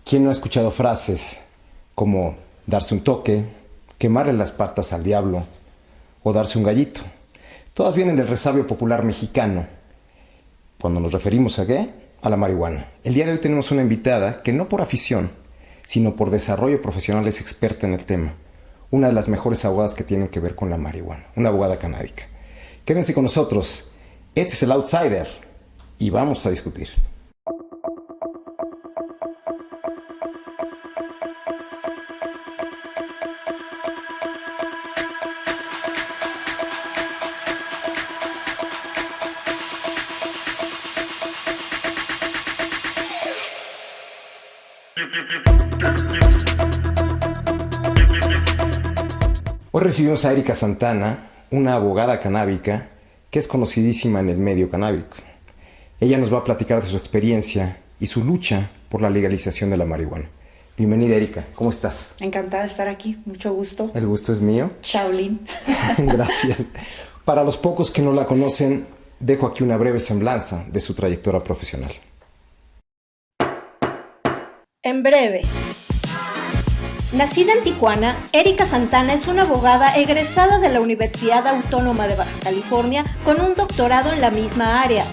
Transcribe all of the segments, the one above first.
¿Quién no ha escuchado frases como darse un toque, quemarle las patas al diablo o darse un gallito? Todas vienen del resabio popular mexicano. Cuando nos referimos a qué, a la marihuana. El día de hoy tenemos una invitada que no por afición, sino por desarrollo profesional es experta en el tema. Una de las mejores abogadas que tienen que ver con la marihuana, una abogada canábica. Quédense con nosotros. Este es el Outsider y vamos a discutir. Hoy recibimos a Erika Santana, una abogada canábica que es conocidísima en el medio canábico. Ella nos va a platicar de su experiencia y su lucha por la legalización de la marihuana. Bienvenida, Erika. ¿Cómo estás? Encantada de estar aquí. Mucho gusto. El gusto es mío. Shaolin. Gracias. Para los pocos que no la conocen, dejo aquí una breve semblanza de su trayectoria profesional. En breve. Nacida en Tijuana, Erika Santana es una abogada egresada de la Universidad Autónoma de Baja California con un doctorado en la misma área.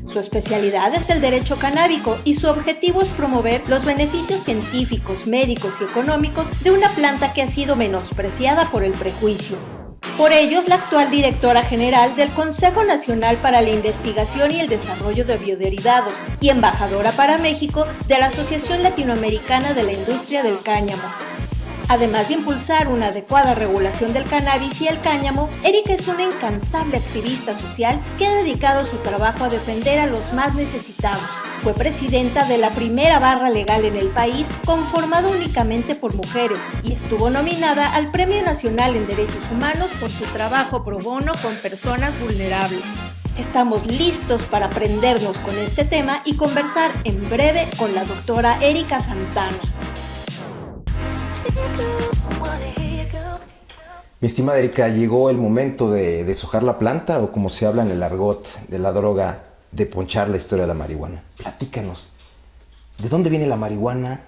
Su especialidad es el derecho canábico y su objetivo es promover los beneficios científicos, médicos y económicos de una planta que ha sido menospreciada por el prejuicio. Por ello es la actual directora general del Consejo Nacional para la Investigación y el Desarrollo de Bioderivados y embajadora para México de la Asociación Latinoamericana de la Industria del Cáñamo. Además de impulsar una adecuada regulación del cannabis y el cáñamo, Erika es una incansable activista social que ha dedicado su trabajo a defender a los más necesitados. Fue presidenta de la primera barra legal en el país, conformada únicamente por mujeres, y estuvo nominada al Premio Nacional en Derechos Humanos por su trabajo pro bono con personas vulnerables. Estamos listos para aprendernos con este tema y conversar en breve con la doctora Erika Santana. Mi estimada Erika, ¿llegó el momento de deshojar la planta o, como se habla en el argot de la droga, de ponchar la historia de la marihuana? Platícanos. ¿De dónde viene la marihuana?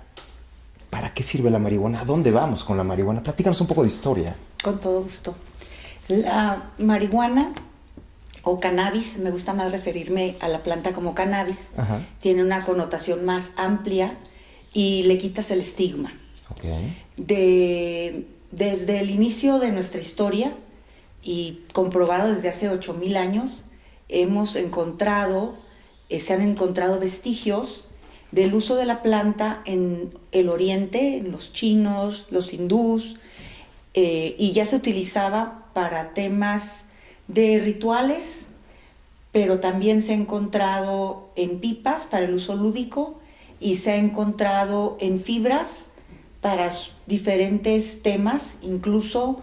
¿Para qué sirve la marihuana? ¿A dónde vamos con la marihuana? Platícanos un poco de historia. Con todo gusto. La marihuana o cannabis, me gusta más referirme a la planta como cannabis, tiene una connotación más amplia y le quitas el estigma. Okay. Desde el inicio de nuestra historia y comprobado desde hace 8,000 años, se han encontrado vestigios del uso de la planta en el oriente, en los chinos, los hindús, y ya se utilizaba para temas de rituales, pero también se ha encontrado en pipas para el uso lúdico y se ha encontrado en fibras para diferentes temas, incluso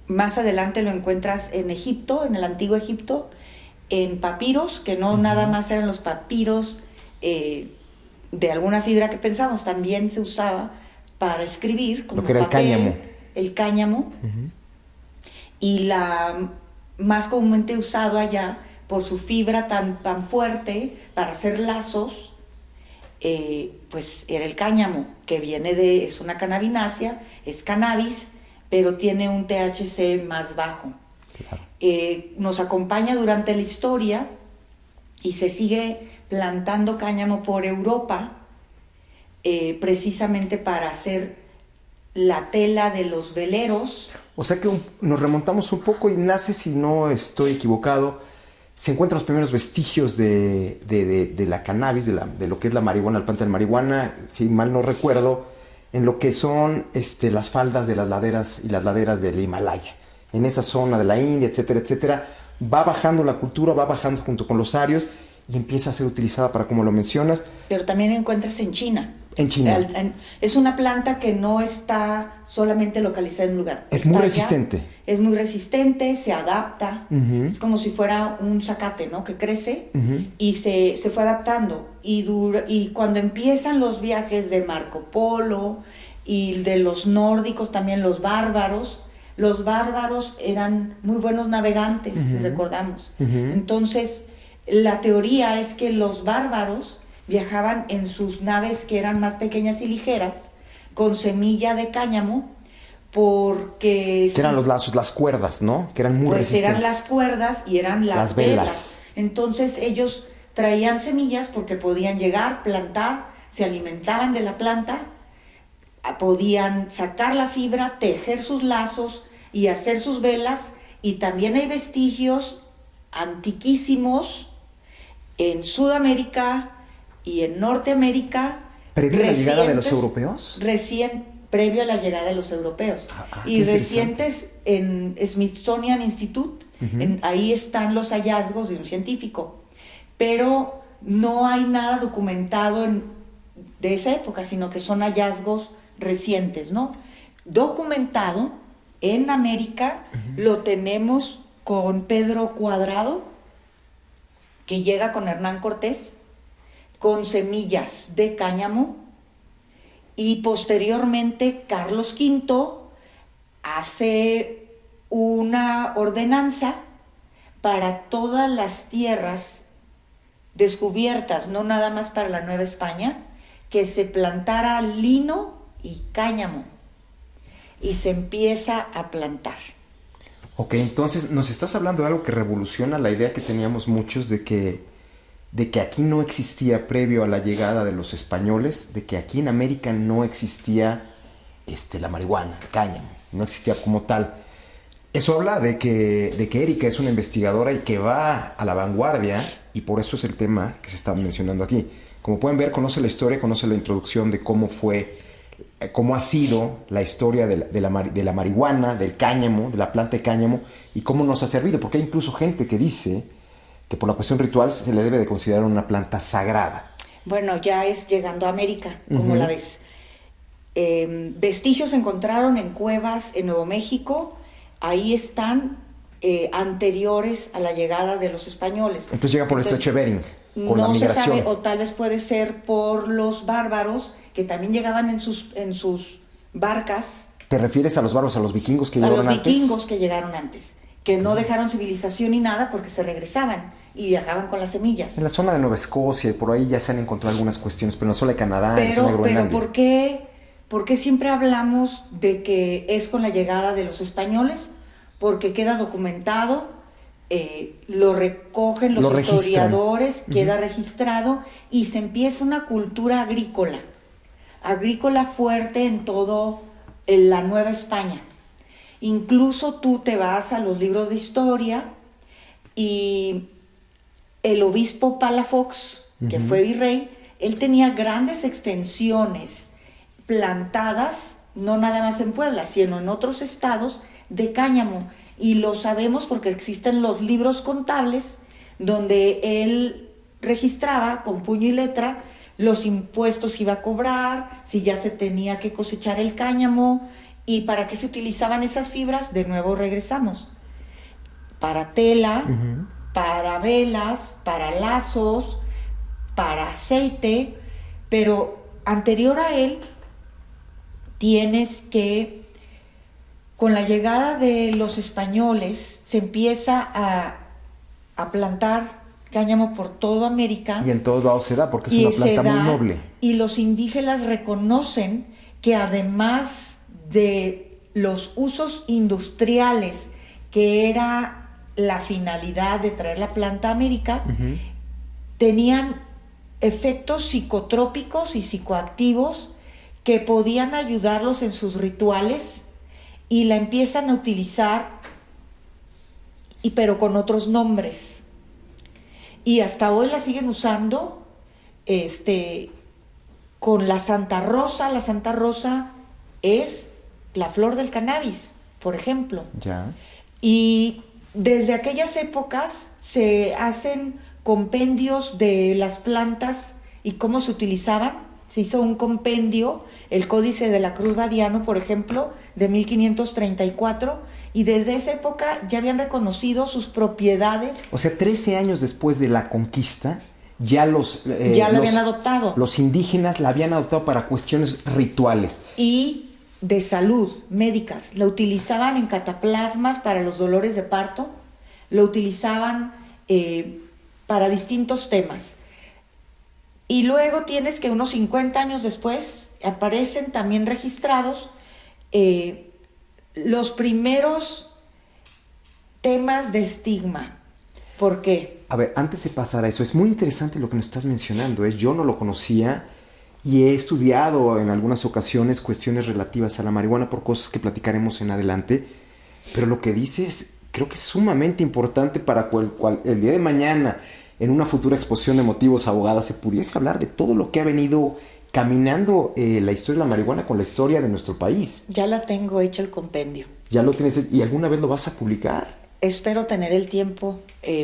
más adelante lo encuentras en Egipto, en el antiguo Egipto, en papiros, que no nada más eran los papiros de alguna fibra que pensamos, también se usaba para escribir, como lo que era papel, el cáñamo. Y la más comúnmente usado allá, por su fibra tan fuerte para hacer lazos, pues era el cáñamo, que es una cannabinácea, es cannabis, pero tiene un THC más bajo. Claro. Nos acompaña durante la historia y se sigue plantando cáñamo por Europa, precisamente para hacer la tela de los veleros. O sea que nos remontamos un poco y nace, si no estoy equivocado, se encuentran los primeros vestigios de la cannabis, de lo que es la marihuana, la planta de marihuana, si mal no recuerdo, en lo que son las faldas de las laderas del Himalaya. En esa zona de la India, etcétera, etcétera, va bajando la cultura, va bajando junto con los arios y empieza a ser utilizada para, como lo mencionas. Pero también encuentras en China. En China. Es una planta que no está solamente localizada en un lugar. Es muy resistente. Es muy resistente, se adapta. Es como si fuera un zacate, ¿no? Que crece y se fue adaptando. Y cuando empiezan los viajes de Marco Polo y de los nórdicos, también los bárbaros eran muy buenos navegantes, si recordamos. Entonces, la teoría es que los bárbaros viajaban en sus naves que eran más pequeñas y ligeras, con semilla de cáñamo, porque... Que eran los lazos, las cuerdas, ¿no? Que eran muy resistentes. Eran las cuerdas y eran las velas. Entonces ellos traían semillas porque podían llegar, plantar, se alimentaban de la planta, podían sacar la fibra, tejer sus lazos y hacer sus velas. Y también hay vestigios antiquísimos en Sudamérica y en Norteamérica. ¿Previo a la llegada de los europeos? Previo a la llegada de los europeos. Y recientes en Smithsonian Institute, ahí están los hallazgos de un científico. Pero no hay nada documentado de esa época, sino que son hallazgos recientes, ¿no? Documentado en América lo tenemos con Pedro Cuadrado, que llega con Hernán Cortés, con semillas de cáñamo, y posteriormente Carlos V hace una ordenanza para todas las tierras descubiertas, no nada más para la Nueva España, que se plantara lino y cáñamo, y se empieza a plantar. Ok, entonces nos estás hablando de algo que revoluciona la idea que teníamos muchos de que aquí no existía, previo a la llegada de los españoles, de que aquí en América no existía la marihuana, el cáñamo, no existía como tal. Eso habla de que Erika es una investigadora y que va a la vanguardia, y por eso es el tema que se está mencionando aquí. Como pueden ver, conoce la historia, conoce la introducción de cómo ha sido la historia de la marihuana, del cáñamo, de la planta de cáñamo, y cómo nos ha servido, porque hay incluso gente que dice que por la cuestión ritual se le debe de considerar una planta sagrada. Bueno, ya es llegando a América, como la ves. Vestigios se encontraron en cuevas en Nuevo México, ahí están anteriores a la llegada de los españoles. Entonces llega por el estrecho de Bering, con la migración. No se sabe, o tal vez puede ser por los bárbaros, que también llegaban en sus barcas. ¿Te refieres a los bárbaros, a los vikingos que llegaron antes? A los vikingos que llegaron antes, que no dejaron civilización ni nada porque se regresaban y viajaban con las semillas. En la zona de Nueva Escocia y por ahí ya se han encontrado algunas cuestiones, pero en la zona de Canadá, en la zona de Groenlandia. Pero ¿por qué siempre hablamos de que es con la llegada de los españoles? Porque queda documentado, lo recogen los historiadores, queda registrado, y se empieza una cultura agrícola fuerte en la Nueva España. Incluso tú te vas a los libros de historia y el obispo Palafox, que fue virrey, él tenía grandes extensiones plantadas, no nada más en Puebla, sino en otros estados, de cáñamo. Y lo sabemos porque existen los libros contables donde él registraba con puño y letra los impuestos que iba a cobrar, si ya se tenía que cosechar el cáñamo y para qué se utilizaban esas fibras. De nuevo regresamos. Para tela, para velas, para lazos, para aceite, pero anterior a él tienes que, con la llegada de los españoles, se empieza a plantar cáñamo por toda América. Y en todos lados se da, porque es una planta muy noble. Y los indígenas reconocen que además de los usos industriales, que era la finalidad de traer la planta a América, tenían efectos psicotrópicos y psicoactivos que podían ayudarlos en sus rituales, y la empiezan a utilizar, pero con otros nombres. Y hasta hoy la siguen usando con la Santa Rosa. La Santa Rosa es la flor del cannabis, por ejemplo. Ya. Y desde aquellas épocas se hacen compendios de las plantas y cómo se utilizaban. Se hizo un compendio, el Códice de la Cruz Badiano, por ejemplo, de 1534, y desde esa época ya habían reconocido sus propiedades. O sea, 13 años después de la conquista, ya lo habían adoptado. Los indígenas la habían adoptado para cuestiones rituales. Y de salud, médicas. La utilizaban en cataplasmas para los dolores de parto, lo utilizaban para distintos temas. Y luego tienes que unos 50 años después aparecen también registrados los primeros temas de estigma. ¿Por qué? A ver, antes de pasar a eso, es muy interesante lo que nos estás mencionando. Yo no lo conocía y he estudiado en algunas ocasiones cuestiones relativas a la marihuana por cosas que platicaremos en adelante. Pero lo que dices creo que es sumamente importante para el día de mañana, en una futura exposición de motivos abogada, se pudiese hablar de todo lo que ha venido caminando la historia de la marihuana con la historia de nuestro país. Ya la tengo hecho el compendio. Ya lo tienes, ¿y alguna vez lo vas a publicar? Espero tener el tiempo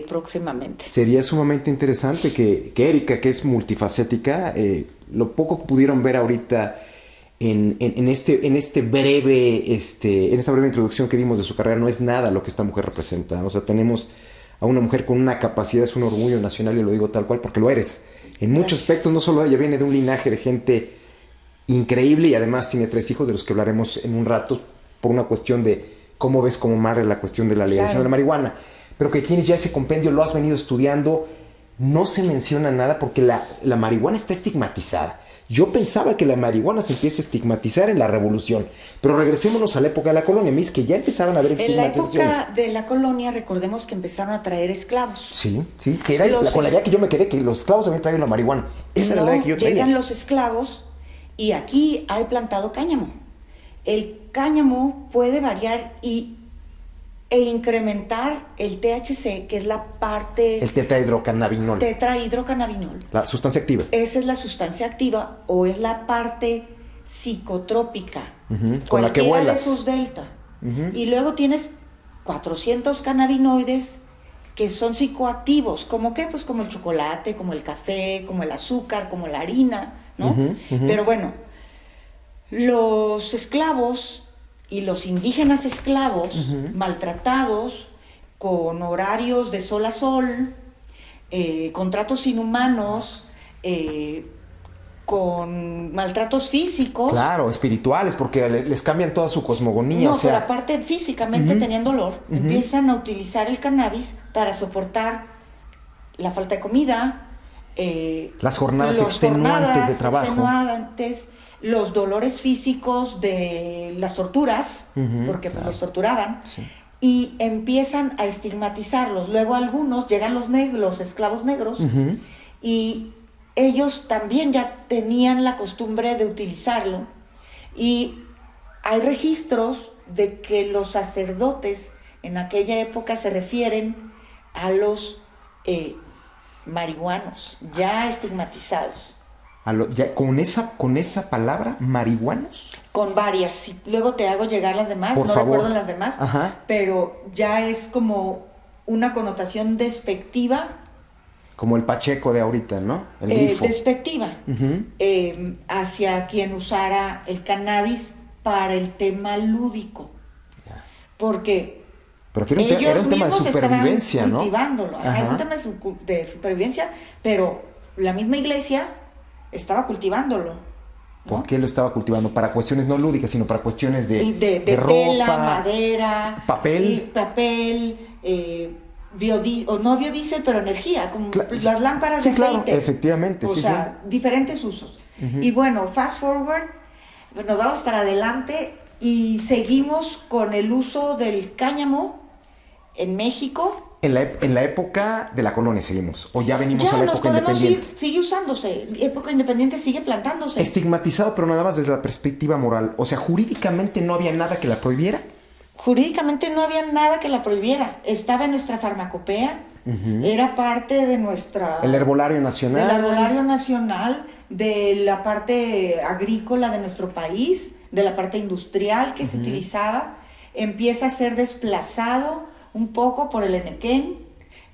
próximamente. Sería sumamente interesante que Erika, que es multifacética, lo poco que pudieron ver ahorita en esta breve introducción que dimos de su carrera, no es nada lo que esta mujer representa. O sea, tenemos a una mujer con una capacidad, es un orgullo nacional, y lo digo tal cual porque lo eres. En muchos aspectos, no solo ella viene de un linaje de gente increíble y además tiene 3 hijos de los que hablaremos en un rato por una cuestión de cómo ves como madre la cuestión de la legalización de la marihuana. Pero que tienes ya ese compendio, lo has venido estudiando, no se menciona nada porque la marihuana está estigmatizada. Yo pensaba que la marihuana se empieza a estigmatizar en la Revolución, pero regresémonos a la época de la colonia, mis, que ya empezaban a haber estigmatizaciones. En la época de la colonia, recordemos que empezaron a traer esclavos. Sí, que era con la idea que yo me quedé, que los esclavos habían traído la marihuana. Esa era la idea que yo traía. Llegan los esclavos y aquí hay plantado cáñamo. El cáñamo puede variar e incrementar el THC, que es la parte... El tetrahidrocannabinol. Tetrahidrocannabinol. La sustancia activa. Esa es la sustancia activa o es la parte psicotrópica. Con la que vuelas. Cualquiera de sus delta. Y luego tienes 400 cannabinoides que son psicoactivos. ¿Cómo qué? Pues como el chocolate, como el café, como el azúcar, como la harina, ¿no? Pero bueno, los esclavos y los indígenas esclavos maltratados, con horarios de sol a sol, contratos inhumanos, con maltratos físicos. Claro, espirituales, porque les cambian toda su cosmogonía. No, pero aparte físicamente tenían dolor, empiezan a utilizar el cannabis para soportar la falta de comida, las jornadas extenuantes de trabajo. Los dolores físicos de las torturas, porque pues, los torturaban, y empiezan a estigmatizarlos. Luego algunos, llegan los esclavos negros, y ellos también ya tenían la costumbre de utilizarlo. Y hay registros de que los sacerdotes en aquella época se refieren a los marihuanos, ya estigmatizados. ¿Con esa palabra, marihuanos? Con varias. Luego te hago llegar las demás, Por no favor. recuerdo las demás, pero ya es como una connotación despectiva. Como el Pacheco de ahorita, ¿no? El grifo. Despectiva hacia quien usara el cannabis para el tema lúdico. Porque pero que era un tema de supervivencia, ¿no? Cultivándolo. Era un tema de supervivencia, pero la misma iglesia estaba cultivándolo, ¿no? ¿Por qué lo estaba cultivando? Para cuestiones no lúdicas, sino para cuestiones de ropa, tela, madera, papel, no biodiesel, pero energía, como las lámparas de aceite. Claro, efectivamente. Diferentes usos. Y bueno, fast forward, nos vamos para adelante y seguimos con el uso del cáñamo en México. En la época de la colonia seguimos, o ya venimos a la época independiente. Sigue usándose, época independiente sigue plantándose. Estigmatizado, pero nada más desde la perspectiva moral. O sea, jurídicamente no había nada que la prohibiera. Jurídicamente no había nada que la prohibiera. Estaba en nuestra farmacopea, era parte de nuestra... El herbolario nacional. Del herbolario nacional, de la parte agrícola de nuestro país, de la parte industrial que se utilizaba. Empieza a ser desplazado un poco por el enequén,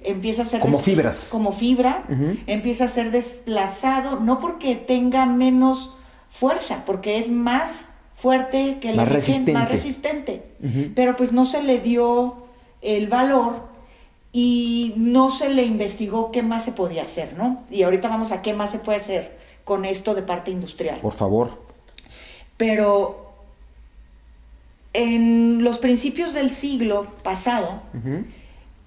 empieza a ser... Como fibras. Como fibra, empieza a ser desplazado, no porque tenga menos fuerza, porque es más fuerte que el enequén, más resistente. Pero pues no se le dio el valor y no se le investigó qué más se podía hacer, ¿no? Y ahorita vamos a qué más se puede hacer con esto de parte industrial. Por favor. Pero en los principios del siglo pasado,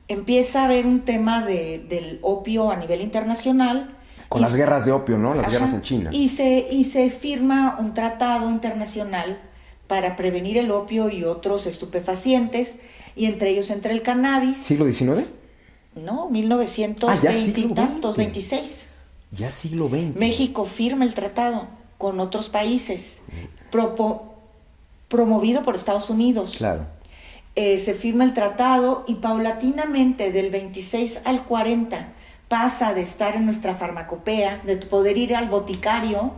empieza a haber un tema del opio a nivel internacional, Con las guerras de opio, ¿no? Las guerras en China. Y se firma un tratado internacional para prevenir el opio y otros estupefacientes, y entre ellos entra el cannabis. ¿Siglo XIX? No, 1920 y tantos, 26. Ya siglo XX. México firma el tratado con otros países, promovido por Estados Unidos. Claro. Se firma el tratado y paulatinamente del 26 al 40 pasa de estar en nuestra farmacopea, de poder ir al boticario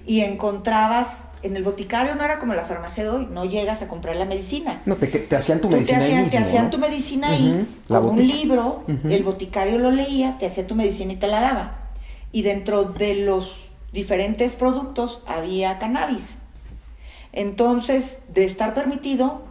y encontrabas, en el boticario no era como la farmacia de hoy, no llegas a comprar la medicina. No, te hacían tu medicina ahí mismo, te hacían ¿no? tu medicina ahí, con un libro, el boticario lo leía, te hacía tu medicina y te la daba. Y dentro de los diferentes productos había cannabis. Entonces, de estar permitido,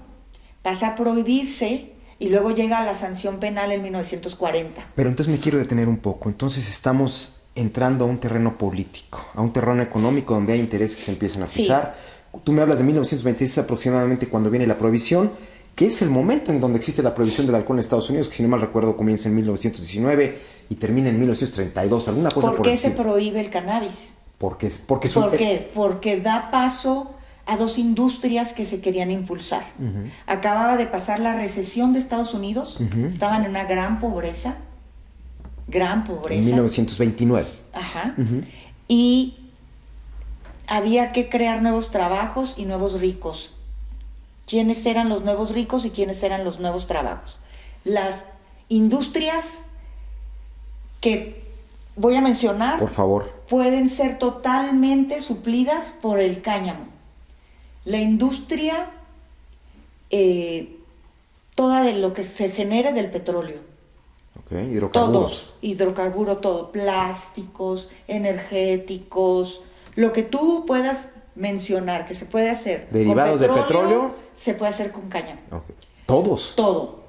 pasa a prohibirse. Y luego llega la sanción penal en 1940. Pero entonces me quiero detener un poco. Entonces estamos entrando a un terreno político, a un terreno económico donde hay intereses que se empiezan a pisar. Sí. Tú me hablas de 1926 aproximadamente cuando viene la prohibición, que es el momento en donde existe la prohibición del alcohol en Estados Unidos, que si no mal recuerdo comienza en 1919 y termina en 1932. ¿Alguna cosa por qué se prohíbe el cannabis? ¿Por qué? Porque da paso a dos industrias que se querían impulsar. Acababa de pasar la recesión de Estados Unidos, estaban en una gran pobreza. En 1929. Y había que crear nuevos trabajos y nuevos ricos. ¿Quiénes eran los nuevos ricos y quiénes eran los nuevos trabajos? Las industrias que voy a mencionar, por favor, pueden ser totalmente suplidas por el cáñamo. La industria, toda de lo que se genera del petróleo. Hidrocarburos. Todo, plásticos, energéticos, lo que tú puedas mencionar que se puede hacer. Derivados de petróleo. Se puede hacer con cáñamo. ¿Todos? Todo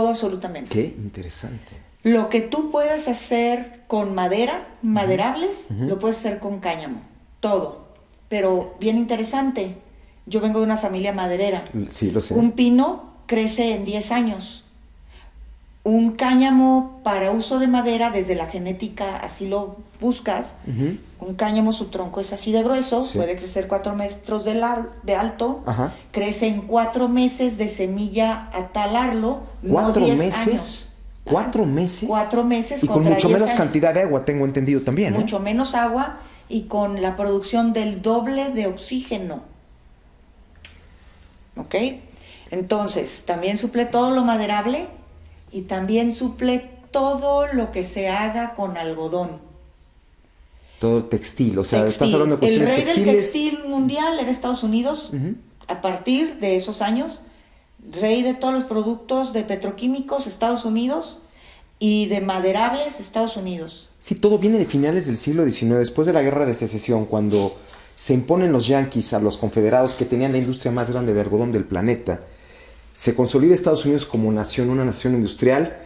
absolutamente. Qué interesante. Lo que tú puedas hacer con maderables, lo puedes hacer con cáñamo, todo. Pero bien interesante, yo vengo de una familia maderera. Sí, lo sé. Un pino crece en 10 años. Un cáñamo para uso de madera, desde la genética, así lo buscas. Un cáñamo, su tronco es así de grueso, puede crecer 4 metros de alto. Crece en 4 meses de semilla a talarlo, no 10 años. 4 meses. 4 meses. Y con mucho menos cantidad de agua, tengo entendido también. Mucho menos agua y con la producción del doble de oxígeno. ¿Ok? Entonces, también suple todo lo maderable y también suple todo lo que se haga con algodón. Todo textil, o sea, estás hablando de cuestiones textiles. El rey del textil mundial era Estados Unidos, a partir de esos años. Rey de todos los productos de petroquímicos, Estados Unidos, y de maderables, Estados Unidos. Sí, todo viene de finales del siglo XIX, después de la Guerra de Secesión, cuando se imponen los yanquis a los confederados que tenían la industria más grande de algodón del planeta. Se consolida Estados Unidos como nación, una nación industrial,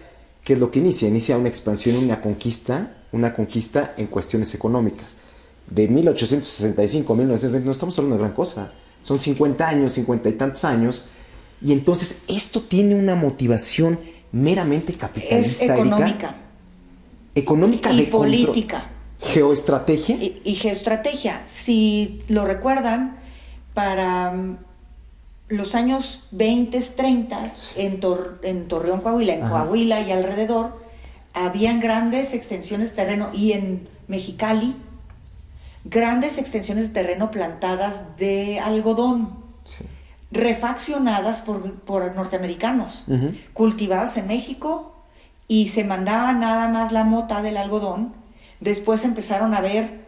que es lo que inicia una expansión, una conquista en cuestiones económicas. De 1865 a 1920 no estamos hablando de gran cosa, son 50 años, 50 y tantos años, y entonces esto tiene una motivación meramente capitalista. Es económica. Económica y política. Geoestrategia. Y geoestrategia. Si lo recuerdan, para los años 20, 30, en Torreón, Coahuila, Coahuila y alrededor, habían grandes extensiones de terreno, y en Mexicali, grandes extensiones de terreno plantadas de algodón. Refaccionadas por norteamericanos, cultivadas en México, y se mandaba nada más la mota del algodón. Después empezaron a ver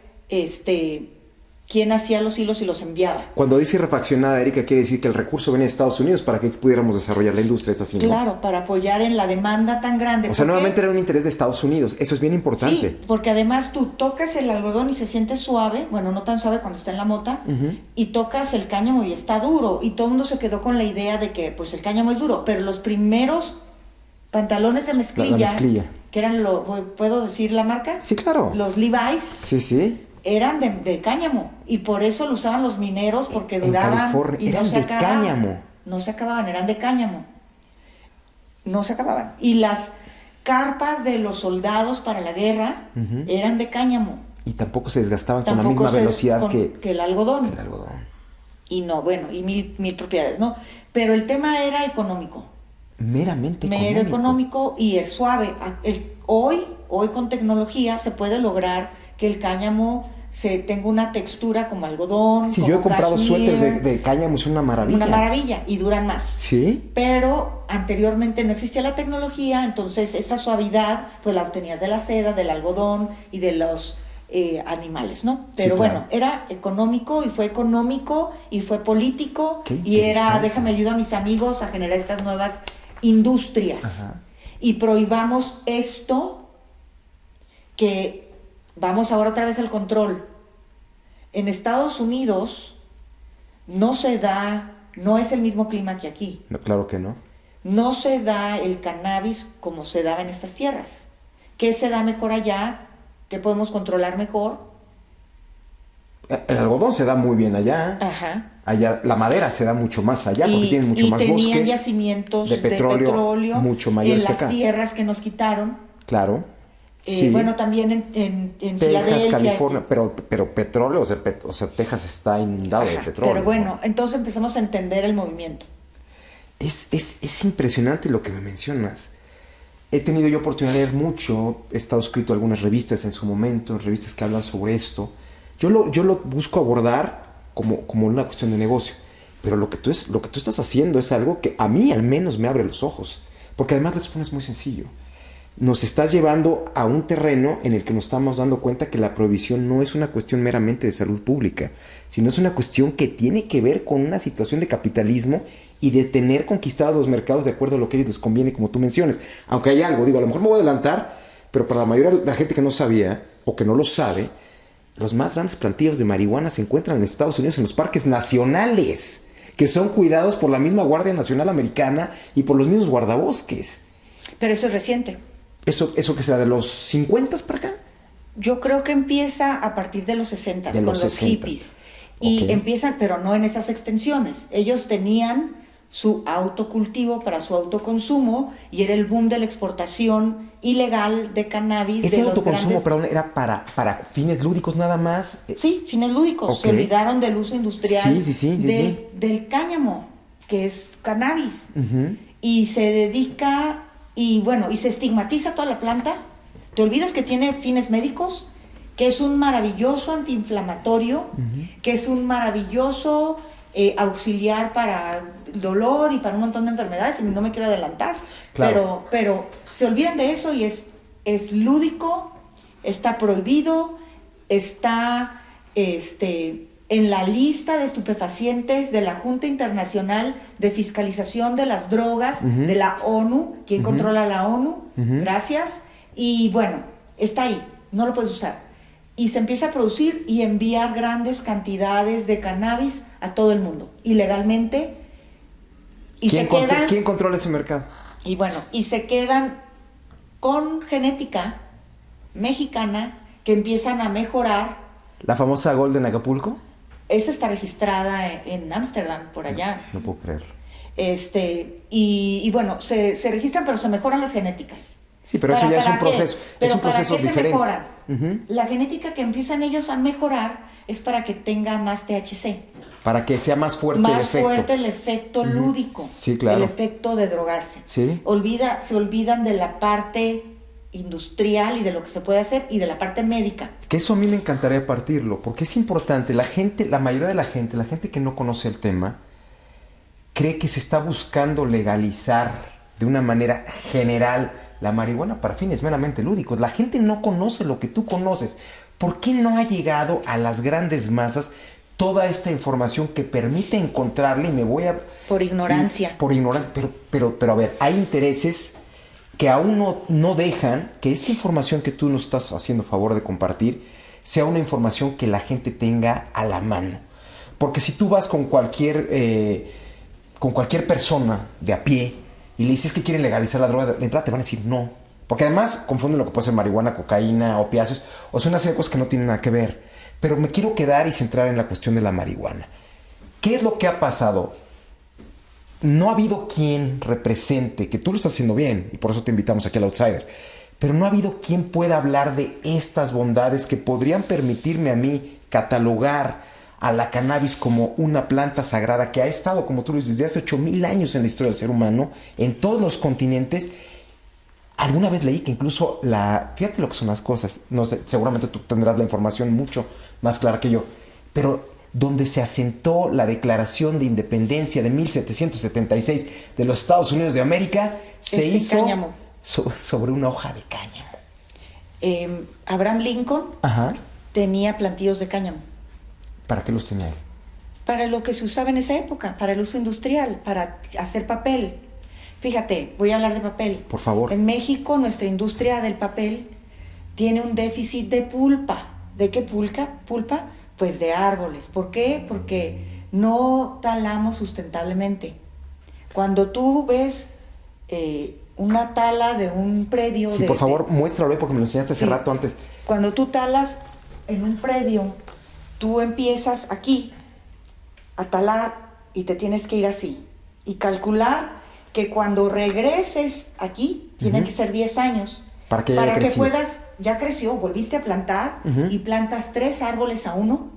quién hacía los hilos y los enviaba. Cuando dice refaccionada, Erika, quiere decir que el recurso venía de Estados Unidos para que pudiéramos desarrollar la industria, ¿es así, no? Claro, para apoyar en la demanda tan grande. O sea, nuevamente era un interés de Estados Unidos, eso es bien importante. Sí, porque además tú tocas el algodón y se siente suave, bueno, no tan suave cuando está en la mota, y tocas el cáñamo y está duro, y todo el mundo se quedó con la idea de que pues el cáñamo es duro, pero los primeros pantalones de mezclilla, la mezclilla, que eran ¿puedo decir la marca? Sí, claro. Los Levi's. Sí. Eran de cáñamo, y por eso lo usaban los mineros, porque duraban. En California, y eran no se de acababan. cáñamo. No se acababan, eran de cáñamo. No se acababan. Y las carpas de los soldados para la guerra eran de cáñamo. Y tampoco se desgastaban con la misma velocidad que el algodón. Que el algodón. Y no, bueno, y mil propiedades, ¿no? Pero el tema era económico. Meramente Mero económico y es suave. Hoy con tecnología se puede lograr que el cáñamo tenga una textura como algodón. Sí, como yo he comprado cashmere, suéteres de cáñamo, es una maravilla. Una maravilla, y duran más. Sí. Pero anteriormente no existía la tecnología, entonces esa suavidad pues la obtenías de la seda, del algodón y de los animales, ¿no? Pero sí, claro. Bueno, era económico y fue político. Qué y era, interesante. déjame ayudar a mis amigos a generar estas nuevas industrias. Ajá. Y prohibamos esto, que vamos ahora otra vez al control. En Estados Unidos no es el mismo clima que aquí. No, claro que no. No se da el cannabis como se daba en estas tierras. ¿Qué se da mejor allá? ¿Qué podemos controlar mejor? El algodón se da muy bien allá. Ajá. Allá la madera se da mucho más allá porque tienen mucho más tenían bosques. Yacimientos de petróleo mucho mayores en que las acá. tierras que nos quitaron. Claro. Sí. Bueno, también en Texas, Filadelfia. California, pero petróleo, o sea, Texas está inundado de petróleo. Pero bueno, ¿no? entonces empezamos a entender el movimiento. Es impresionante lo que me mencionas. He tenido yo oportunidad de leer mucho, he estado escrito en algunas revistas en su momento, revistas que hablan sobre esto. Yo lo busco abordar como una cuestión de negocio, pero lo que tú estás haciendo es algo que a mí al menos me abre los ojos, porque además lo expones muy sencillo. Nos estás llevando a un terreno en el que nos estamos dando cuenta que la prohibición no es una cuestión meramente de salud pública, sino es una cuestión que tiene que ver con una situación de capitalismo y de tener conquistados los mercados de acuerdo a lo que a ellos les conviene, como tú mencionas. Aunque hay algo, digo, a lo mejor me voy a adelantar, pero para la mayoría de la gente que no sabía o que no lo sabe, los más grandes plantíos de marihuana se encuentran en Estados Unidos en los parques nacionales, que son cuidados por la misma Guardia Nacional Americana y por los mismos guardabosques. Pero eso es reciente. ¿Eso que será de los 50 para acá? Yo creo que empieza a partir de los 60 con los 60s. hippies. Y empiezan, pero no en esas extensiones. Ellos tenían su autocultivo para su autoconsumo y era el boom de la exportación ilegal de cannabis. Ese de los autoconsumo, grandes... perdón, era para fines lúdicos nada más. Sí, fines lúdicos. Ok. Se olvidaron del uso industrial Sí. del cáñamo, que es cannabis. Uh-huh. Y se dedica, y se estigmatiza toda la planta. Te olvidas que tiene fines médicos, que es un maravilloso antiinflamatorio, que es un maravilloso auxiliar para el dolor y para un montón de enfermedades, y no me quiero adelantar, Claro. pero se olvidan de eso y es lúdico, está prohibido, está en la lista de estupefacientes de la Junta Internacional de Fiscalización de las Drogas de la ONU. ¿Quién controla la ONU? Gracias. Y bueno, está ahí, no lo puedes usar. Y se empieza a producir y enviar grandes cantidades de cannabis a todo el mundo, ilegalmente. Y ¿Quién controla ese mercado? Y bueno, y se quedan con genética mexicana que empiezan a mejorar. ¿La famosa Golden Acapulco? Esa está registrada en Ámsterdam, por allá. No puedo creerlo. Y bueno, se registran, pero se mejoran las genéticas. Sí, pero eso ya es un proceso. Es un proceso diferente. Se mejoran. La genética que empiezan ellos a mejorar es para que tenga más THC. Para que sea más fuerte el efecto. Más fuerte el efecto lúdico. Sí, claro. El efecto de drogarse. Sí. Se olvidan de la parte industrial y de lo que se puede hacer y de la parte médica. Que eso a mí me encantaría partirlo, porque es importante. La mayoría de la gente que no conoce el tema, cree que se está buscando legalizar de una manera general la marihuana para fines meramente lúdicos. La gente no conoce lo que tú conoces. ¿Por qué no ha llegado a las grandes masas toda esta información que permite encontrarle? Y me voy a... Por ignorancia. Por ignorancia. Pero a ver, hay intereses que aún no dejan que esta información que tú nos estás haciendo favor de compartir sea una información que la gente tenga a la mano. Porque si tú vas con cualquier persona de a pie y le dices que quieren legalizar la droga, de entrada te van a decir no. Porque además confunden lo que puede ser marihuana, cocaína, opiáceos, o son una serie de cosas que no tienen nada que ver. Pero me quiero quedar y centrar en la cuestión de la marihuana. ¿Qué es lo que ha pasado? no ha habido quien represente, que tú lo estás haciendo bien, y por eso te invitamos aquí al Outsider, pero no ha habido quien pueda hablar de estas bondades que podrían permitirme a mí catalogar a la cannabis como una planta sagrada que ha estado, como tú lo dices, desde hace 8,000 años en la historia del ser humano, en todos los continentes. Alguna vez leí que incluso fíjate lo que son las cosas, no sé, seguramente tú tendrás la información mucho más clara que yo, pero donde se asentó la Declaración de Independencia de 1776 de los Estados Unidos de América, se hizo cáñamo. Sobre una hoja de cáñamo. Abraham Lincoln Ajá. tenía plantillos de cáñamo. ¿Para qué los tenía él? Para lo que se usaba en esa época, para el uso industrial, para hacer papel. Fíjate, voy a hablar de papel. Por favor. En México, nuestra industria del papel tiene un déficit de pulpa. ¿De qué pulpa? Pues de árboles. ¿Por qué? Porque no talamos sustentablemente. Cuando tú ves una tala de un predio... Sí, por favor, muéstralo porque me lo enseñaste hace rato antes. Cuando tú talas en un predio, tú empiezas aquí a talar y te tienes que ir así. Y calcular que cuando regreses aquí, tienen que ser 10 años. Para que puedas, ya creció, volviste a plantar y plantas 3 árboles a uno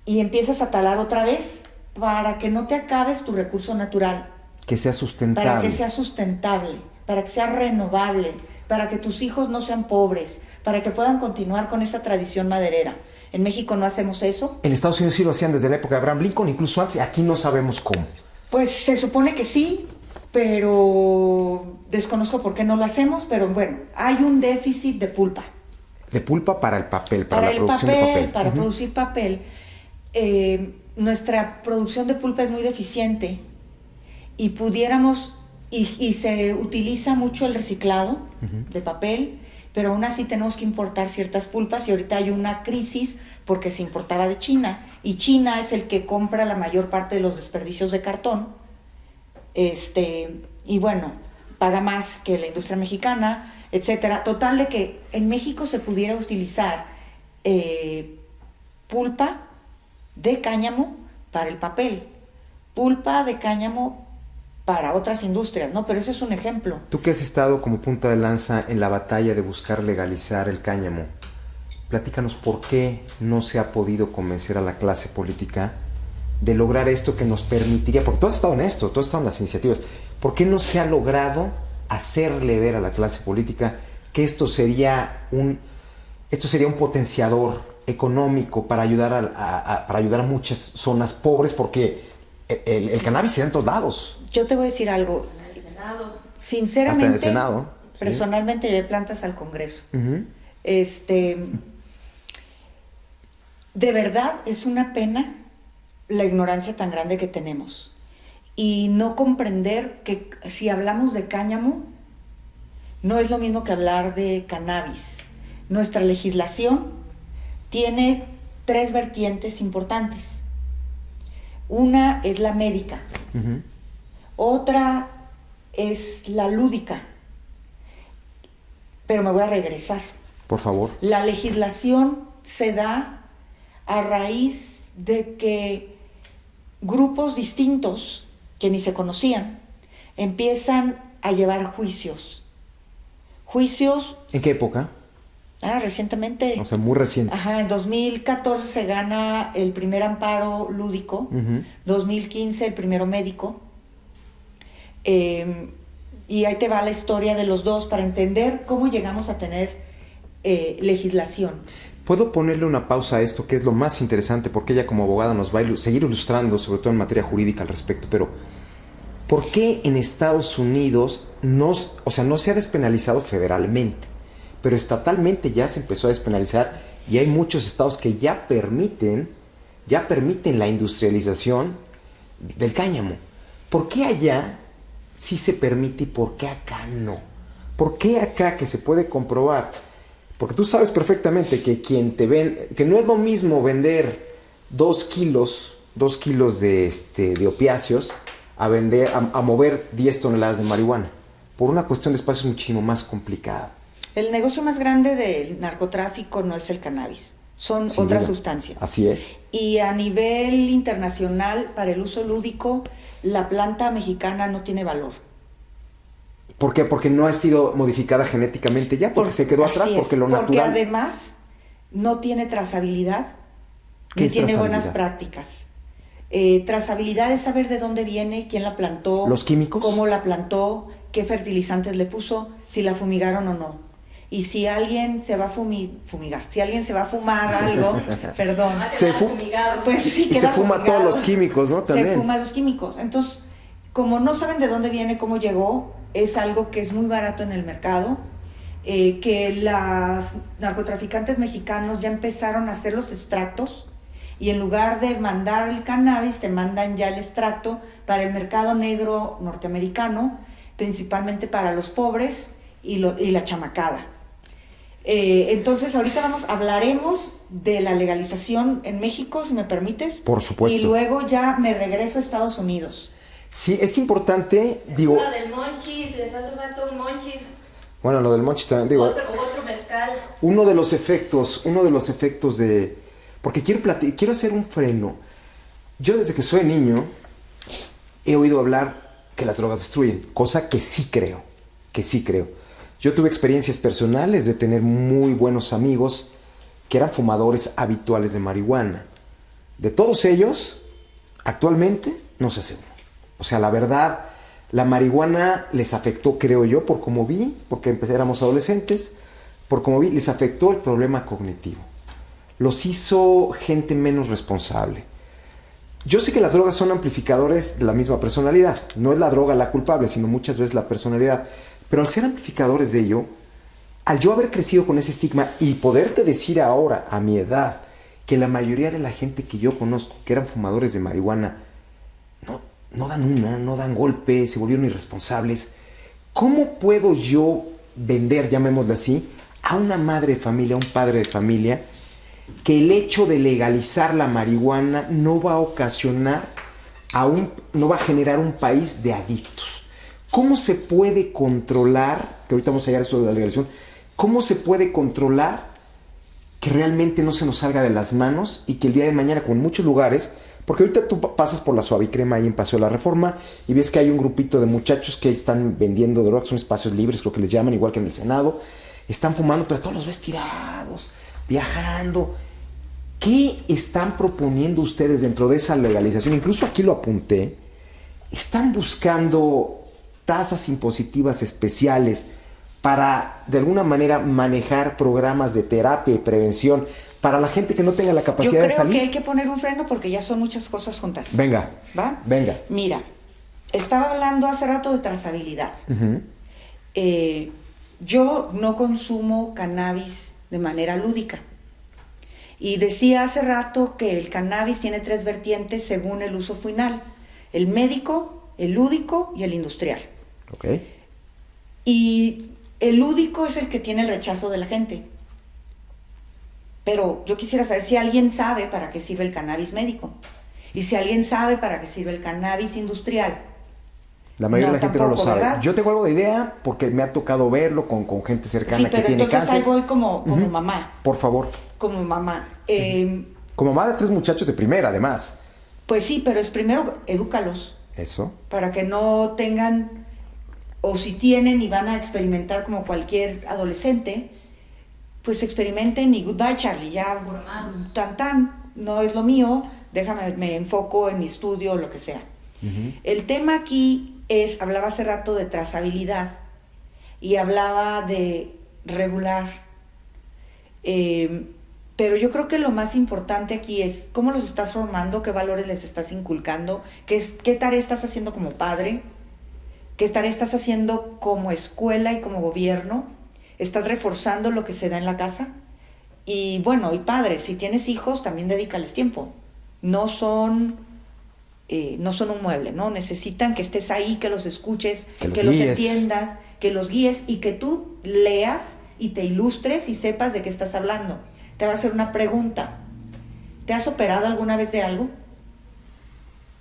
y empiezas a talar otra vez para que no te acabes tu recurso natural. Que sea sustentable. Para que sea sustentable, para que sea renovable, para que tus hijos no sean pobres, para que puedan continuar con esa tradición maderera. En México no hacemos eso. En Estados Unidos sí lo hacían desde la época de Abraham Lincoln, incluso antes. Aquí no sabemos cómo. Pues se supone que sí, pero desconozco por qué no lo hacemos, pero bueno, hay un déficit de pulpa. De pulpa para el papel, para la producción de papel. Para producir papel. Nuestra producción de pulpa es muy deficiente y pudiéramos, y se utiliza mucho el reciclado de papel, pero aún así tenemos que importar ciertas pulpas y ahorita hay una crisis porque se importaba de China y China es el que compra la mayor parte de los desperdicios de cartón y bueno, paga más que la industria mexicana, etcétera. Total de que en México se pudiera utilizar pulpa de cáñamo para el papel, pulpa de cáñamo para otras industrias, ¿no? Pero ese es un ejemplo. Tú que has estado como punta de lanza en la batalla de buscar legalizar el cáñamo, platícanos por qué no se ha podido convencer a la clase política de lograr esto que nos permitiría, porque tú has estado en esto, tú has estado en las iniciativas, ¿por qué no se ha logrado hacerle ver a la clase política que esto sería un potenciador económico para ayudar a muchas zonas pobres? Porque el cannabis se da en todos lados. Yo te voy a decir algo. En el Senado. Sinceramente, hasta en el Senado, personalmente llevé plantas al Congreso. De verdad es una pena la ignorancia tan grande que tenemos y no comprender que si hablamos de cáñamo no es lo mismo que hablar de cannabis. Nuestra legislación tiene 3 vertientes importantes. Una es la médica, otra es la lúdica, pero me voy a regresar. Por favor. La legislación se da a raíz de que grupos distintos que ni se conocían empiezan a llevar juicios. ¿En qué época? Recientemente. O sea, muy reciente. Ajá, en 2014 se gana el primer amparo lúdico, 2015 el primero médico, y ahí te va la historia de los dos para entender cómo llegamos a tener legislación. ¿Puedo ponerle una pausa a esto, que es lo más interesante, porque ella como abogada nos va a seguir ilustrando, sobre todo en materia jurídica al respecto, pero ¿por qué en Estados Unidos no se ha despenalizado federalmente? Pero estatalmente ya se empezó a despenalizar y hay muchos estados que ya permiten la industrialización del cáñamo. ¿Por qué allá sí se permite y por qué acá no? ¿Por qué acá, que se puede comprobar? Porque tú sabes perfectamente que que no es lo mismo vender 2 kilos de opiáceos a mover 10 toneladas de marihuana. Por una cuestión de espacio es muchísimo más complicada. El negocio más grande del narcotráfico no es el cannabis, son Sin otras duda. sustancias. Así es. Y a nivel internacional, para el uso lúdico, la planta mexicana no tiene valor. ¿Por qué? Porque no ha sido modificada genéticamente ya, porque se quedó atrás, Así porque es, lo porque natural... además no tiene trazabilidad, ¿Qué ni es tiene buenas trazabilidad? prácticas. Trazabilidad es saber de dónde viene, quién la plantó, ¿Los químicos? cómo la plantó, qué fertilizantes le puso, si la fumigaron o no. Y si alguien se va a fumigar, si alguien se va a fumar algo, perdón, pues sí, Y se queda fuma fumigado. todos los químicos, ¿no? También. Se fuma los químicos. Entonces, como no saben de dónde viene, cómo llegó, es algo que es muy barato en el mercado, que las narcotraficantes mexicanos ya empezaron a hacer los extractos y en lugar de mandar el cannabis, te mandan ya el extracto para el mercado negro norteamericano, principalmente para los pobres y la chamacada. Entonces ahorita hablaremos de la legalización en México, si me permites. Por supuesto. Y luego ya me regreso a Estados Unidos. Sí, es importante, digo... Lo del monchis, les hace falta un monchis, Bueno, lo del monchis también, digo... otro mezcal. Uno de los efectos de... Porque quiero hacer un freno. Yo desde que soy niño he oído hablar que las drogas destruyen, cosa que sí creo. Yo tuve experiencias personales de tener muy buenos amigos que eran fumadores habituales de marihuana. De todos ellos, actualmente no se hace uno. O sea, la verdad, la marihuana les afectó, creo yo, por como vi, porque éramos adolescentes, por como vi, les afectó el problema cognitivo. Los hizo gente menos responsable. Yo sé que las drogas son amplificadores de la misma personalidad. No es la droga la culpable, sino muchas veces la personalidad. Pero al ser amplificadores de ello, al yo haber crecido con ese estigma y poderte decir ahora, a mi edad, que la mayoría de la gente que yo conozco, que eran fumadores de marihuana, no dan golpes, se volvieron irresponsables. ¿Cómo puedo yo vender, llamémoslo así, a una madre de familia, a un padre de familia, que el hecho de legalizar la marihuana no va a generar un país de adictos? ¿Cómo se puede controlar, que ahorita vamos a llegar a eso de la legalización, cómo se puede controlar que realmente no se nos salga de las manos y que el día de mañana, como en muchos lugares, porque ahorita tú pasas por la Suavicrema ahí en Paseo de la Reforma y ves que hay un grupito de muchachos que están vendiendo drogas, son espacios libres, creo que les llaman, igual que en el Senado, están fumando, pero todos los ves tirados, viajando. ¿Qué están proponiendo ustedes dentro de esa legalización? Incluso aquí lo apunté. ¿Están buscando tasas impositivas especiales para, de alguna manera, manejar programas de terapia y prevención para la gente que no tenga la capacidad de salir? Yo creo que hay que poner un freno porque ya son muchas cosas juntas. Venga. ¿Va? Venga. Mira, estaba hablando hace rato de trazabilidad. Uh-huh. Yo no consumo cannabis de manera lúdica. Y decía hace rato que el cannabis tiene 3 vertientes según el uso final: el médico, el lúdico y el industrial. Ok. Y el lúdico es el que tiene el rechazo de la gente. Pero yo quisiera saber si alguien sabe para qué sirve el cannabis médico. Y si alguien sabe para qué sirve el cannabis industrial. La mayoría de la gente no lo tampoco, sabe. ¿verdad? Yo tengo algo de idea porque me ha tocado verlo con gente cercana Sí, que pero tiene entonces cáncer. ahí voy como Ujú. mamá. Por favor. Como mamá. Como mamá de 3 muchachos de primera, además. Pues sí, pero es primero edúcalos. Eso. Para que no tengan, o si tienen y van a experimentar como cualquier adolescente, pues experimenten y goodbye Charlie, ya tan, no es lo mío, déjame, me enfoco en mi estudio o lo que sea. Uh-huh. El tema aquí hablaba hace rato de trazabilidad y hablaba de regular, pero yo creo que lo más importante aquí es cómo los estás formando, qué valores les estás inculcando, qué tarea estás haciendo como padre, qué tarea estás haciendo como escuela y como gobierno. ¿Estás reforzando lo que se da en la casa? Y bueno, y padres, si tienes hijos, también dedícales tiempo. No son un mueble, ¿no? Necesitan que estés ahí, que los escuches, que los entiendas, que los guíes y que tú leas y te ilustres y sepas de qué estás hablando. Te va a hacer una pregunta. ¿Te has operado alguna vez de algo?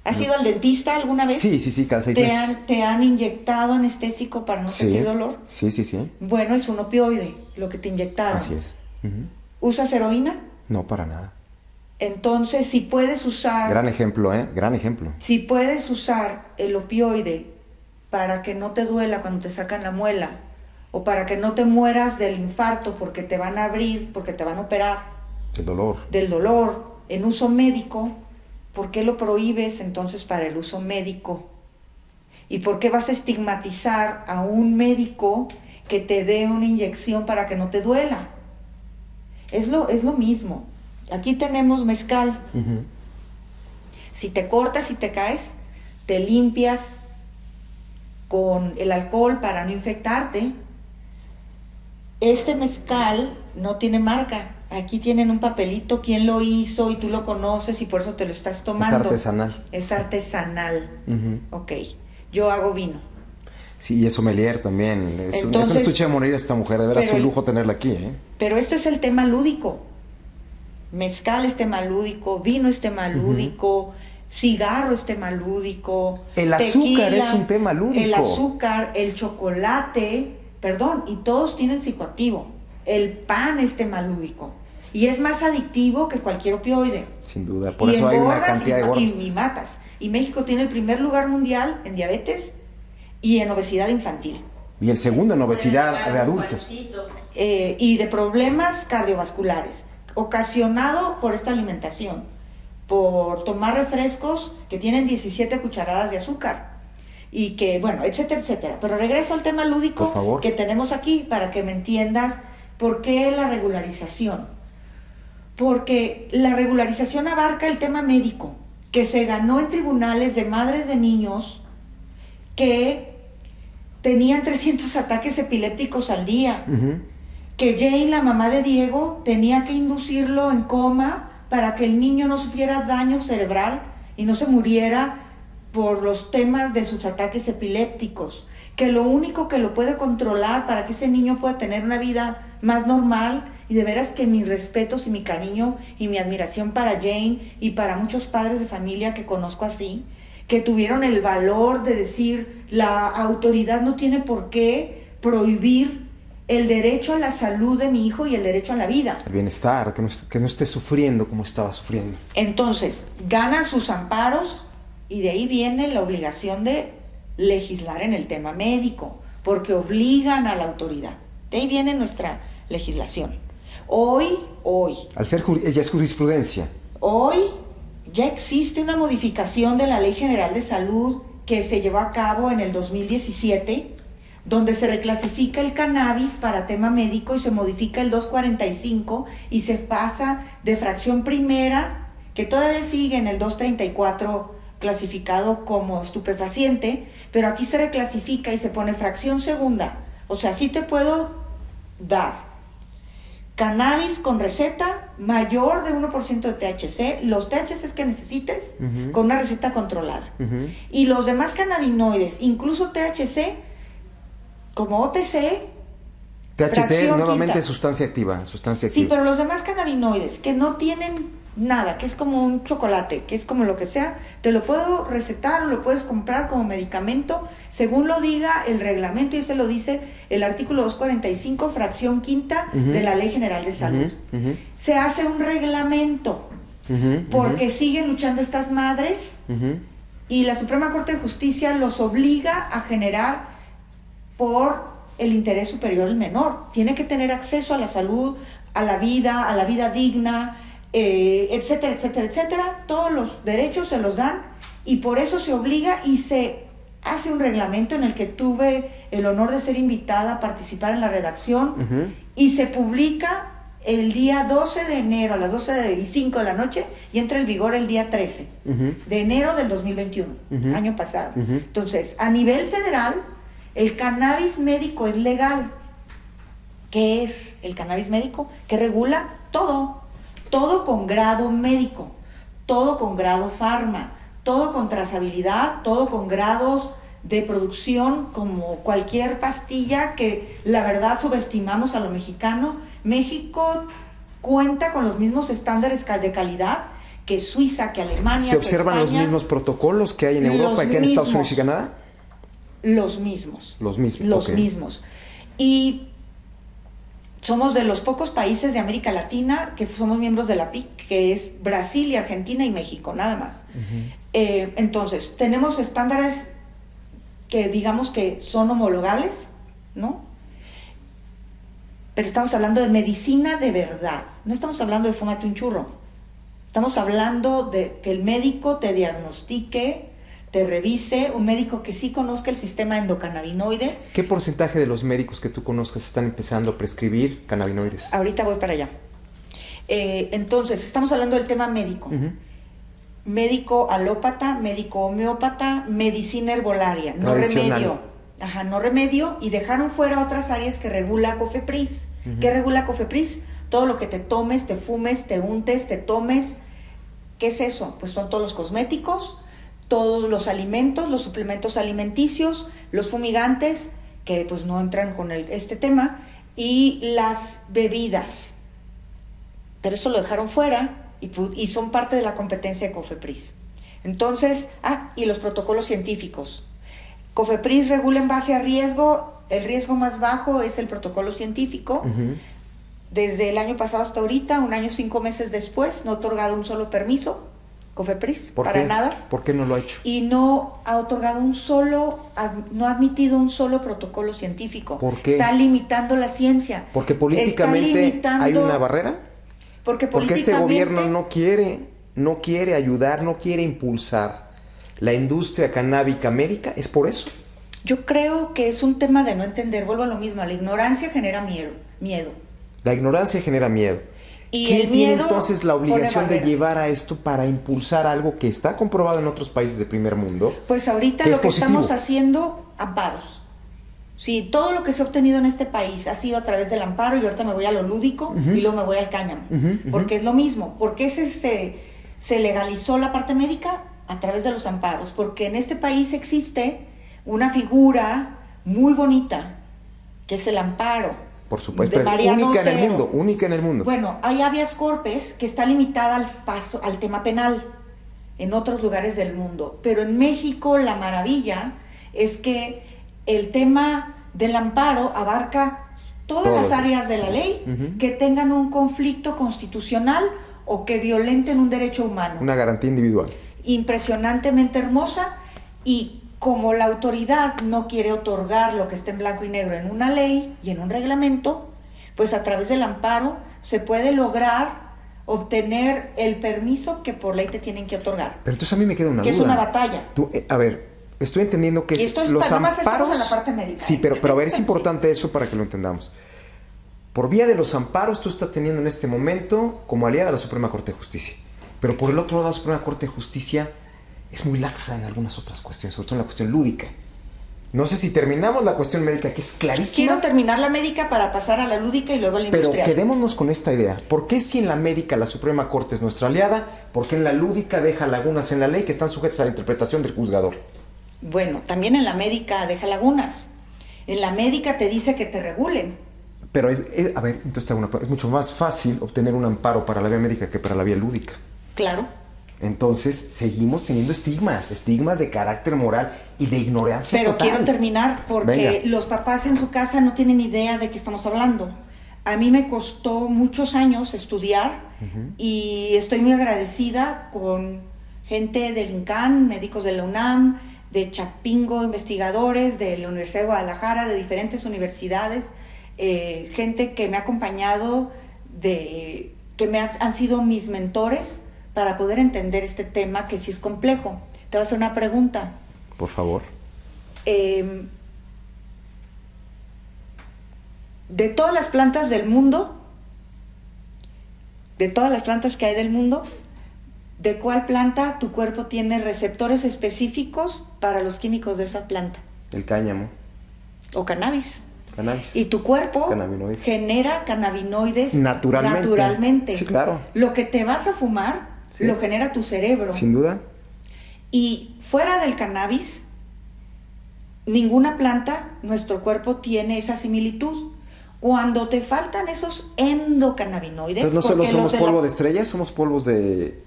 ¿Has ido al dentista alguna vez? Sí, cada 6 meses. ¿Te han inyectado anestésico para no sentir dolor? Sí. Bueno, es un opioide, lo que te inyectaron. Así es. Uh-huh. ¿Usas heroína? No, para nada. Entonces, si puedes usar... Gran ejemplo, ¿eh? Gran ejemplo. Si puedes usar el opioide para que no te duela cuando te sacan la muela, o para que no te mueras del infarto porque te van a abrir, porque te van a operar. El dolor. Del dolor en uso médico, ¿por qué lo prohíbes entonces para el uso médico? ¿Y por qué vas a estigmatizar a un médico que te dé una inyección para que no te duela? Es lo mismo. Aquí tenemos mezcal. Uh-huh. Si te cortas y te caes, te limpias con el alcohol para no infectarte. Este mezcal no tiene marca. Aquí tienen un papelito, quién lo hizo y tú lo conoces y por eso te lo estás tomando. Es artesanal. Es artesanal. Uh-huh. Ok. Yo hago vino. Sí, y es sommelier también. Entonces, eso escuché morir a esta mujer. De veras, es un pero lujo tenerla aquí, ¿eh? Pero esto es el tema lúdico. Mezcal es tema lúdico, vino es tema lúdico, cigarro es tema lúdico. El azúcar es un tema lúdico. El azúcar, el chocolate, y todos tienen psicoactivo. El pan es tema lúdico. Y es más adictivo que cualquier opioide. Sin duda, por eso hay una cantidad de gordos. Y matas. Y México tiene el primer lugar mundial en diabetes y en obesidad infantil. Y el segundo en obesidad de adultos. Y de problemas cardiovasculares, ocasionado por esta alimentación, por tomar refrescos que tienen 17 cucharadas de azúcar, y que, bueno, etcétera, etcétera. Pero regreso al tema lúdico por favor, que tenemos aquí, para que me entiendas por qué la regularización. Porque la regularización abarca el tema médico, que se ganó en tribunales de madres de niños que tenían 300 ataques epilépticos al día. Uh-huh. Que Jane, la mamá de Diego, tenía que inducirlo en coma para que el niño no sufriera daño cerebral y no se muriera por los temas de sus ataques epilépticos. Que lo único que lo puede controlar para que ese niño pueda tener una vida más normal, y de veras que mis respetos y mi cariño y mi admiración para Jane y para muchos padres de familia que conozco así, que tuvieron el valor de decir: la autoridad no tiene por qué prohibir el derecho a la salud de mi hijo y el derecho a la vida. El bienestar, que no esté sufriendo como estaba sufriendo. Entonces, ganan sus amparos y de ahí viene la obligación de legislar en el tema médico, porque obligan a la autoridad. De ahí viene nuestra legislación. Hoy. Al ser ya es jurisprudencia. Hoy ya existe una modificación de la Ley General de Salud que se llevó a cabo en el 2017, donde se reclasifica el cannabis para tema médico y se modifica el 245 y se pasa de fracción primera, que todavía sigue en el 234 clasificado como estupefaciente, pero aquí se reclasifica y se pone fracción segunda. O sea, sí te puedo dar cannabis con receta mayor de 1% de THC, los THCs que necesites, uh-huh, con una receta controlada. Uh-huh. Y los demás cannabinoides, incluso THC, como OTC, THC normalmente es sustancia activa. Sí, pero los demás cannabinoides que no tienen nada, que es como un chocolate, que es como lo que sea, te lo puedo recetar o lo puedes comprar como medicamento, según lo diga el reglamento, y ese lo dice el artículo 245, fracción quinta, uh-huh, de la Ley General de Salud. Uh-huh, uh-huh. Se hace un reglamento, uh-huh, porque uh-huh, siguen luchando estas madres, uh-huh, y la Suprema Corte de Justicia los obliga a generar por el interés superior del menor. Tiene que tener acceso a la salud, a la vida digna, etcétera, etcétera, etcétera. Todos los derechos se los dan y por eso se obliga y se hace un reglamento en el que tuve el honor de ser invitada a participar en la redacción, uh-huh, y se publica el día 12 de enero a las 12:05 de la noche y entra en vigor el día 13 uh-huh, de enero del 2021, uh-huh, año pasado. Uh-huh. Entonces, a nivel federal, el cannabis médico es legal. ¿Qué es el cannabis médico? Que regula todo con grado médico, todo con grado farma, todo con trazabilidad, todo con grados de producción, como cualquier pastilla que la verdad subestimamos a lo mexicano. México cuenta con los mismos estándares de calidad que Suiza, que Alemania, ¿Se observan que España, los mismos protocolos que hay en Europa y que en Estados Unidos y Canadá? Los mismos. Los mismos. Los okay. mismos. Y somos de los pocos países de América Latina que somos miembros de la PIC, que es Brasil y Argentina y México, nada más. Entonces, tenemos estándares que digamos que son homologables, ¿no? Pero estamos hablando de medicina de verdad. No estamos hablando de fúmate un churro. Estamos hablando de que el médico te diagnostique, te revise, un médico que sí conozca el sistema endocannabinoide. ¿Qué porcentaje de los médicos que tú conozcas están empezando a prescribir cannabinoides? Ahorita voy para allá. Entonces, estamos hablando del tema médico. Médico alópata, médico homeópata, medicina herbolaria, no remedio. Ajá, no remedio, y dejaron fuera otras áreas que regula COFEPRIS. ¿Qué regula COFEPRIS? Todo lo que te tomes, te fumes, te untes, te tomes. ¿Qué es eso? Pues son todos los cosméticos, todos los alimentos, los suplementos alimenticios, los fumigantes, que pues no entran con este tema, y las bebidas. Pero eso lo dejaron fuera y son parte de la competencia de COFEPRIS. Entonces, y los protocolos científicos. COFEPRIS regula en base a riesgo, el riesgo más bajo es el protocolo científico. Desde el año pasado hasta ahorita, 1 año 5 meses después, no ha otorgado un solo permiso, COFEPRIS, para nada. ¿Por qué no lo ha hecho? Y no ha otorgado no ha admitido un solo protocolo científico. ¿Por qué? Está limitando la ciencia. ¿Porque políticamente hay una barrera? Porque este gobierno no quiere ayudar, no quiere impulsar la industria canábica médica. ¿Es por eso? Yo creo que es un tema de no entender. Vuelvo a lo mismo, la ignorancia genera miedo. La ignorancia genera miedo. Y ¿Quién el tiene miedo entonces la obligación de barreras. llevar a esto para impulsar algo que está comprobado en otros países de primer mundo? Pues ahorita lo que estamos haciendo, amparos. Sí, todo lo que se ha obtenido en este país ha sido a través del amparo, y ahorita me voy a lo lúdico y luego me voy al cáñamo, porque es lo mismo. ¿Por qué se legalizó la parte médica? A través de los amparos, porque en este país existe una figura muy bonita, que es el amparo. Por supuesto, de es Mariano única en el mundo. Bueno, hay habeas corpus que está limitada al tema penal en otros lugares del mundo, pero en México la maravilla es que el tema del amparo abarca todas las áreas de la ley que tengan un conflicto constitucional o que violenten un derecho humano. Una garantía individual. Impresionantemente hermosa, y como la autoridad no quiere otorgar lo que está en blanco y negro en una ley y en un reglamento, pues a través del amparo se puede lograr obtener el permiso que por ley te tienen que otorgar. Pero entonces a mí me queda una duda. Que es una batalla. A ver, estoy entendiendo que los amparos... estamos en la parte médica. Sí, pero a ver, es importante eso para que lo entendamos. Por vía de los amparos tú estás teniendo en este momento como aliada a la Suprema Corte de Justicia. Pero por el otro lado, la Suprema Corte de Justicia es muy laxa en algunas otras cuestiones, sobre todo en la cuestión lúdica. No sé si terminamos la cuestión médica, que es clarísima. Quiero terminar la médica para pasar a la lúdica y luego a la industrial. Pero quedémonos con esta idea. ¿Por qué si en la médica la Suprema Corte es nuestra aliada? ¿Por qué en la lúdica deja lagunas en la ley que están sujetas a la interpretación del juzgador? Bueno, también en la médica deja lagunas. En la médica te dice que te regulen. Pero a ver, entonces te hago una pregunta. Es mucho más fácil obtener un amparo para la vía médica que para la vía lúdica. Claro. Entonces, seguimos teniendo estigmas de carácter moral y de ignorancia Pero total. quiero terminar porque los papás en su casa no tienen idea de qué estamos hablando. A mí me costó muchos años estudiar y estoy muy agradecida con gente del INCAN, médicos de la UNAM, de Chapingo, investigadores de la Universidad de Guadalajara, de diferentes universidades, gente que me ha acompañado, que han sido mis mentores para poder entender este tema que sí es complejo. Te voy a hacer una pregunta. Por favor. De todas las plantas del mundo, de todas las plantas que hay del mundo, ¿de cuál planta tu cuerpo tiene receptores específicos para los químicos de esa planta? El cáñamo. O cannabis. Cannabis. Y tu cuerpo genera cannabinoides naturalmente. Sí, claro. Lo que te vas a fumar lo genera tu cerebro. Sin duda. Y fuera del cannabis, ninguna planta, nuestro cuerpo tiene esa similitud. Cuando te faltan esos endocannabinoides... Entonces no solo somos polvo de estrellas, somos polvos de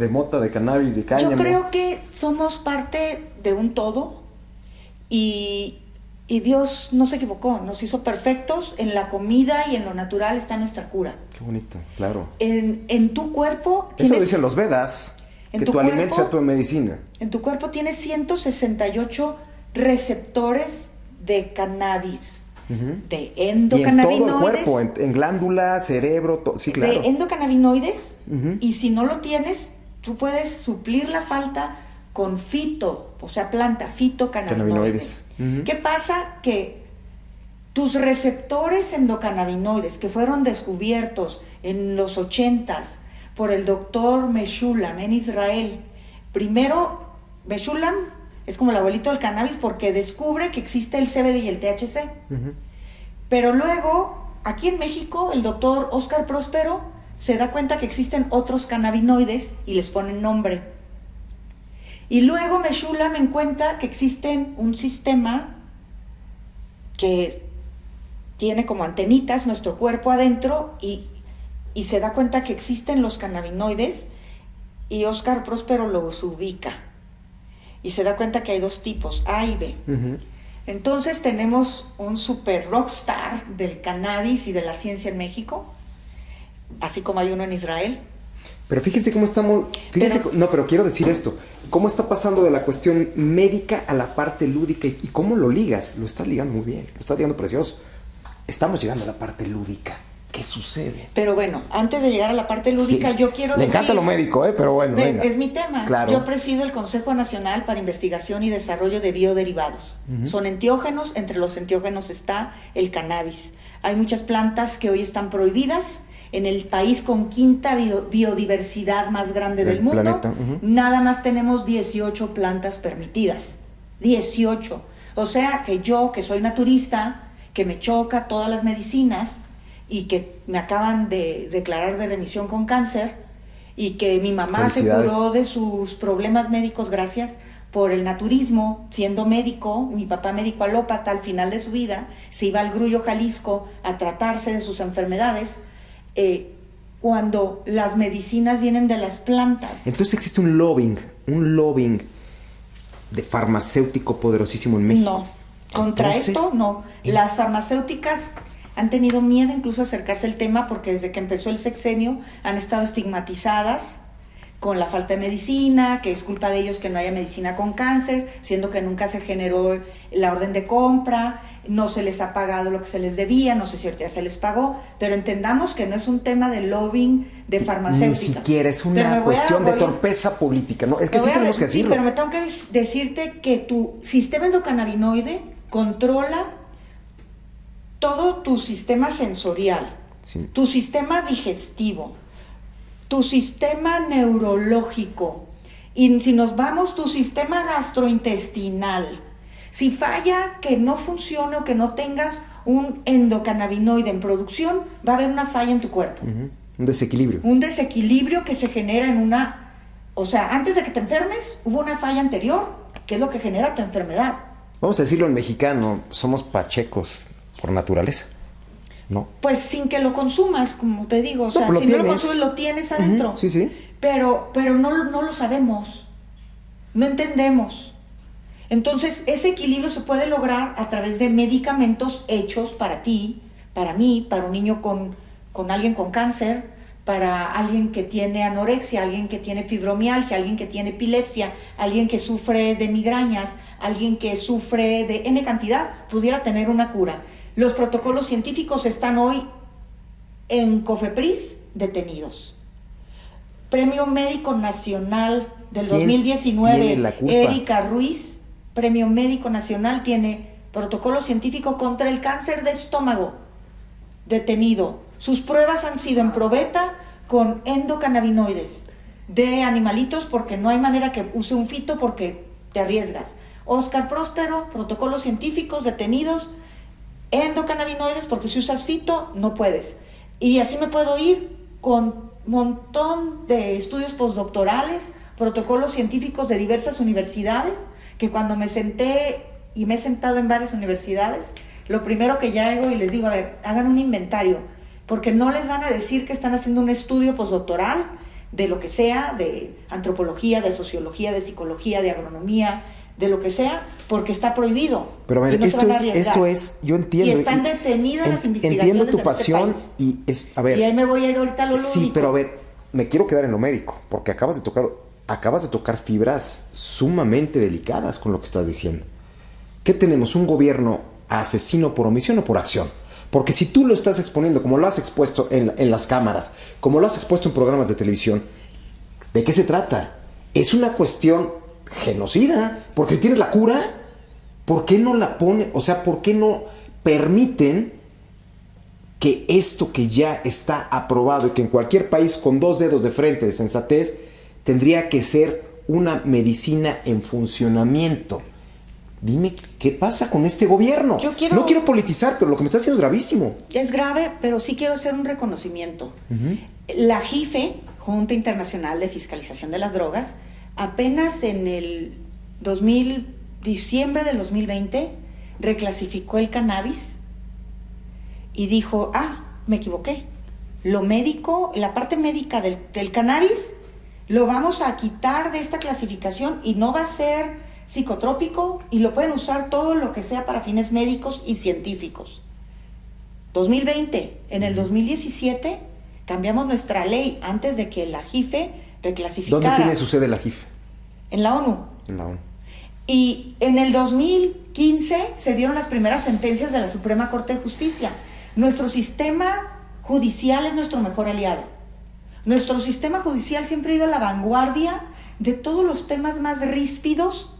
mota, de cannabis, de cáñamo. Yo creo que somos parte de un todo y Y Dios no se equivocó, nos hizo perfectos, en la comida y en lo natural está nuestra cura. Qué bonito, claro. En tu cuerpo Eso dicen los Vedas, que tu alimento sea tu medicina. En tu cuerpo tienes 168 receptores de cannabis, de endocannabinoides. Y en todo el cuerpo, en glándulas, cerebro, sí, claro. De endocannabinoides, y si no lo tienes, tú puedes suplir la falta con fitocannabinoides. ¿Qué pasa? Que tus receptores endocannabinoides que fueron descubiertos en los 80s por el doctor Meshulam en Israel. Primero, Meshulam es como el abuelito del cannabis porque descubre que existe el CBD y el THC. Pero luego, aquí en México, el doctor Óscar Próspero se da cuenta que existen otros cannabinoides y les ponen nombre. Y luego Meshulam encuentra que existe un sistema que tiene como antenitas nuestro cuerpo adentro y se da cuenta que existen los cannabinoides y Óscar Próspero los ubica y se da cuenta que hay dos tipos, A y B. Entonces tenemos un super rockstar del cannabis y de la ciencia en México, así como hay uno en Israel. Pero fíjense cómo estamos... pero quiero decir esto. ¿Cómo está pasando de la cuestión médica a la parte lúdica? ¿Y cómo lo ligas? Lo estás ligando muy bien. Lo estás ligando precioso. Estamos llegando a la parte lúdica. ¿Qué sucede? Pero bueno, antes de llegar a la parte lúdica, yo quiero decir... Me encanta lo médico, pero bueno, venga. Es mi tema. Claro. Yo presido el Consejo Nacional para Investigación y Desarrollo de Bioderivados. Son enteógenos. Entre los enteógenos está el cannabis. Hay muchas plantas que hoy están prohibidas. En el país con quinta biodiversidad más grande del mundo, planeta. Nada más tenemos 18 plantas permitidas. 18. O sea que yo, que soy naturista, que me choca todas las medicinas y que me acaban de declarar de remisión con cáncer y que mi mamá se curó de sus problemas médicos gracias por el naturismo, siendo médico, mi papá médico alópata al final de su vida, se iba al Grullo, Jalisco, a tratarse de sus enfermedades. Cuando las medicinas vienen de las plantas. Entonces existe un lobbying de farmacéutico poderosísimo en México. No, contra esto no. Las farmacéuticas han tenido miedo incluso a acercarse al tema porque desde que empezó el sexenio han estado estigmatizadas con la falta de medicina, que es culpa de ellos que no haya medicina con cáncer, siendo que nunca se generó la orden de compra, no se les ha pagado lo que se les debía, no sé si ahorita ya se les pagó, pero entendamos que no es un tema de lobbying de farmacéuticas. Ni siquiera es una cuestión de torpeza política, ¿no? Es que sí tenemos que decirlo. Sí, pero me tengo que decirte que tu sistema endocannabinoide controla todo tu sistema sensorial, tu sistema digestivo, tu sistema neurológico, y si nos vamos, tu sistema gastrointestinal. Si falla que no funcione o que no tengas un endocannabinoide en producción, va a haber una falla en tu cuerpo. Un desequilibrio. Un desequilibrio que se genera en una... O sea, antes de que te enfermes, hubo una falla anterior, que es lo que genera tu enfermedad. Vamos a decirlo en mexicano, somos pachecos por naturaleza, ¿no? Pues sin que lo consumas, como te digo. O sea, si no lo consumes, lo tienes adentro. Sí. Pero no lo sabemos. No entendemos. Entonces, ese equilibrio se puede lograr a través de medicamentos hechos para ti, para mí, para un niño con alguien con cáncer, para alguien que tiene anorexia, alguien que tiene fibromialgia, alguien que tiene epilepsia, alguien que sufre de migrañas, alguien que sufre de N cantidad, pudiera tener una cura. Los protocolos científicos están hoy en COFEPRIS detenidos. Premio Médico Nacional del 2019, Erika Ruiz, Premio Médico Nacional, tiene protocolo científico contra el cáncer de estómago, detenido. Sus pruebas han sido en probeta con endocannabinoides de animalitos porque no hay manera que use un fito porque te arriesgas. Óscar Próspero, protocolos científicos detenidos, endocannabinoides porque si usas fito no puedes. Y así me puedo ir con un montón de estudios postdoctorales, protocolos científicos de diversas universidades, que cuando me senté y me he sentado en varias universidades, lo primero que ya hago y les digo, a ver, hagan un inventario, porque no les van a decir que están haciendo un estudio postdoctoral de lo que sea, de antropología, de sociología, de psicología, de agronomía, de lo que sea, porque está prohibido. Pero a ver, y no se van a arriesgar. esto es, yo entiendo. Y están detenidas las investigaciones. Entiendo tu en pasión este país. y es, a ver. Y ahí me voy a ir ahorita a lo Sí, lúdico. pero a ver, me quiero quedar en lo médico, porque acabas de tocar fibras sumamente delicadas con lo que estás diciendo. ¿Qué tenemos? ¿Un gobierno asesino por omisión o por acción? Porque si tú lo estás exponiendo, como lo has expuesto en las cámaras, como lo has expuesto en programas de televisión, ¿de qué se trata? Es una cuestión genocida, porque si tienes la cura, ¿por qué no la ponen? O sea, ¿por qué no permiten que esto que ya está aprobado y que en cualquier país con 2 dedos de frente de sensatez tendría que ser una medicina en funcionamiento? Dime, ¿qué pasa con este gobierno? No quiero politizar, pero lo que me está haciendo es gravísimo. Es grave, pero sí quiero hacer un reconocimiento. La JIFE, Junta Internacional de Fiscalización de las Drogas, apenas en el diciembre del 2020 reclasificó el cannabis y dijo, me equivoqué. Lo médico, la parte médica del cannabis, lo vamos a quitar de esta clasificación y no va a ser psicotrópico y lo pueden usar todo lo que sea para fines médicos y científicos. 2020, en el 2017 cambiamos nuestra ley antes de que la JIFE reclasificara. ¿Dónde tiene su sede la JIFE? En la ONU. En la ONU. Y en el 2015 se dieron las primeras sentencias de la Suprema Corte de Justicia. Nuestro sistema judicial es nuestro mejor aliado. Nuestro sistema judicial siempre ha ido a la vanguardia de todos los temas más ríspidos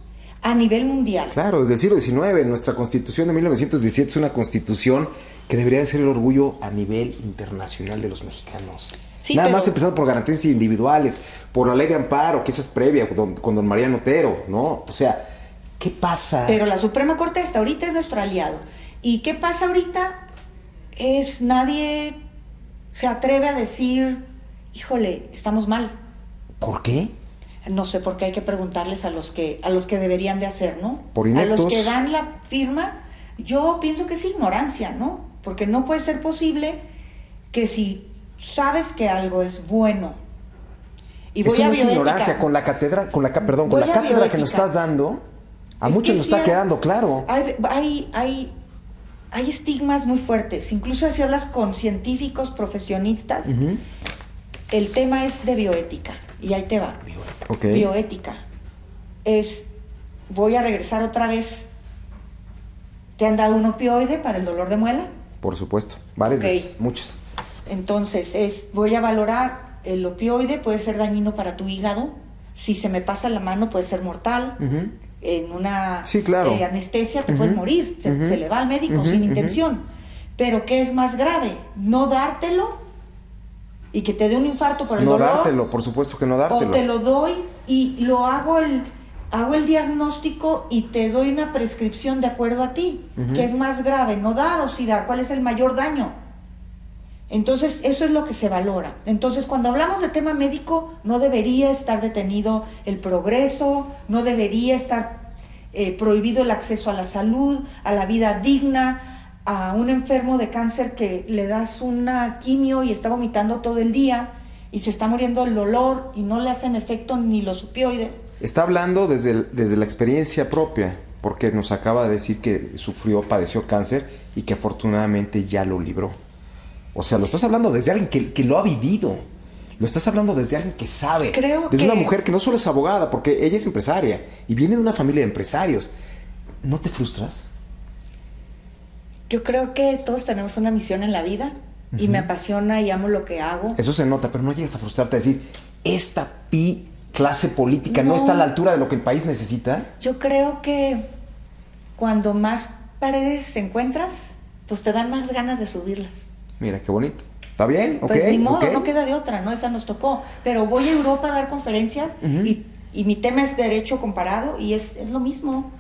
a nivel mundial. Claro, desde el siglo XIX, nuestra Constitución de 1917 es una constitución que debería de ser el orgullo a nivel internacional de los mexicanos. Sí, Nada más empezando por garantías individuales, por la ley de amparo, que esa es previa, con don Mariano Otero, ¿no? O sea, ¿qué pasa? Pero la Suprema Corte hasta ahorita es nuestro aliado. ¿Y qué pasa ahorita? Nadie se atreve a decir, híjole, estamos mal. ¿Por qué? No sé, por qué hay que preguntarles a los que deberían de hacer, ¿no? Por ineptos. A los que dan la firma, yo pienso que es ignorancia, ¿no? Porque no puede ser posible que si sabes que algo es bueno y voy eso a no es bioética, ignorancia, con la cátedra que nos estás dando, a muchos nos está quedando claro. Hay estigmas muy fuertes, incluso si hablas con científicos profesionistas, el tema es de bioética, y ahí te va. Okay. Bioética voy a regresar otra vez. ¿Te han dado un opioide para el dolor de muela? Por supuesto, varias veces, muchas. Entonces, voy a valorar el opioide, puede ser dañino para tu hígado, si se me pasa la mano puede ser mortal, en una anestesia te puedes morir, se le va al médico sin intención. Pero ¿qué es más grave? ¿No dártelo y que te dé un infarto por el dolor? No dártelo, por supuesto que no dártelo. O te lo doy y lo hago el diagnóstico y te doy una prescripción de acuerdo a ti. ¿Qué es más grave? ¿No dar o sí dar? ¿Cuál es el mayor daño? Entonces, eso es lo que se valora. Entonces, cuando hablamos de tema médico, no debería estar detenido el progreso, no debería estar prohibido el acceso a la salud, a la vida digna, a un enfermo de cáncer que le das una quimio y está vomitando todo el día y se está muriendo del dolor y no le hacen efecto ni los opioides. Está hablando desde la experiencia propia, porque nos acaba de decir que padeció cáncer y que afortunadamente ya lo libró. O sea, lo estás hablando desde alguien que lo ha vivido. Lo estás hablando desde alguien que sabe. Desde una mujer que no solo es abogada, porque ella es empresaria y viene de una familia de empresarios. ¿No te frustras? Yo creo que todos tenemos una misión en la vida y me apasiona y amo lo que hago. Eso se nota, pero no llegas a frustrarte a decir, esta clase política no está a la altura de lo que el país necesita. Yo creo que cuando más paredes encuentras, pues te dan más ganas de subirlas. Mira, qué bonito. ¿Está bien? Pues ni modo, no queda de otra, ¿no? Esa nos tocó. Pero voy a Europa a dar conferencias y mi tema es derecho comparado y es lo mismo.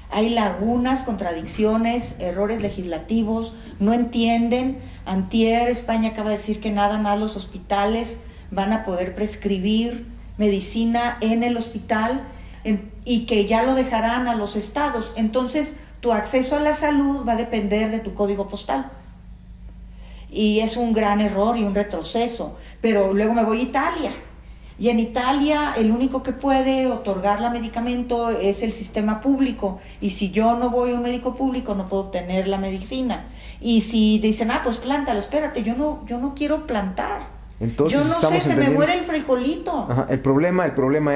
Hay lagunas, contradicciones, errores legislativos, no entienden. Antier, España acaba de decir que nada más los hospitales van a poder prescribir medicina en el hospital y que ya lo dejarán a los estados. Entonces, tu acceso a la salud va a depender de tu código postal. Y es un gran error y un retroceso. Pero luego me voy a Italia, Y en Italia el único que puede otorgar el medicamento es el sistema público. Y si yo no voy a un médico público no puedo obtener la medicina. Y si dicen, pues plántalo, espérate, yo no quiero plantar. Entonces, yo no sé, se me entendiendo... muere el frijolito. Ajá, el problema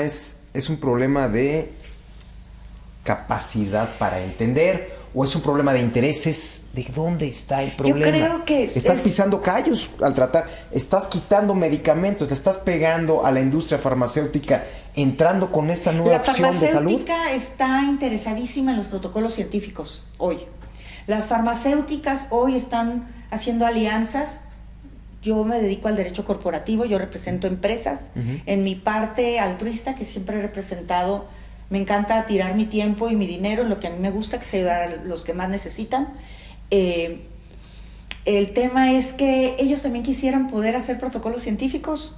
es un problema de capacidad para entender, o es un problema de intereses. ¿De dónde está el problema? Yo creo que estás pisando callos al tratar, estás quitando medicamentos, te estás pegando a la industria farmacéutica, entrando con esta nueva opción de salud. La farmacéutica está interesadísima en los protocolos científicos hoy. Las farmacéuticas hoy están haciendo alianzas. Yo me dedico al derecho corporativo, yo represento empresas. En mi parte altruista, que siempre he representado, me encanta tirar mi tiempo y mi dinero en lo que a mí me gusta, que es ayudar a los que más necesitan. El tema es que ellos también quisieran poder hacer protocolos científicos,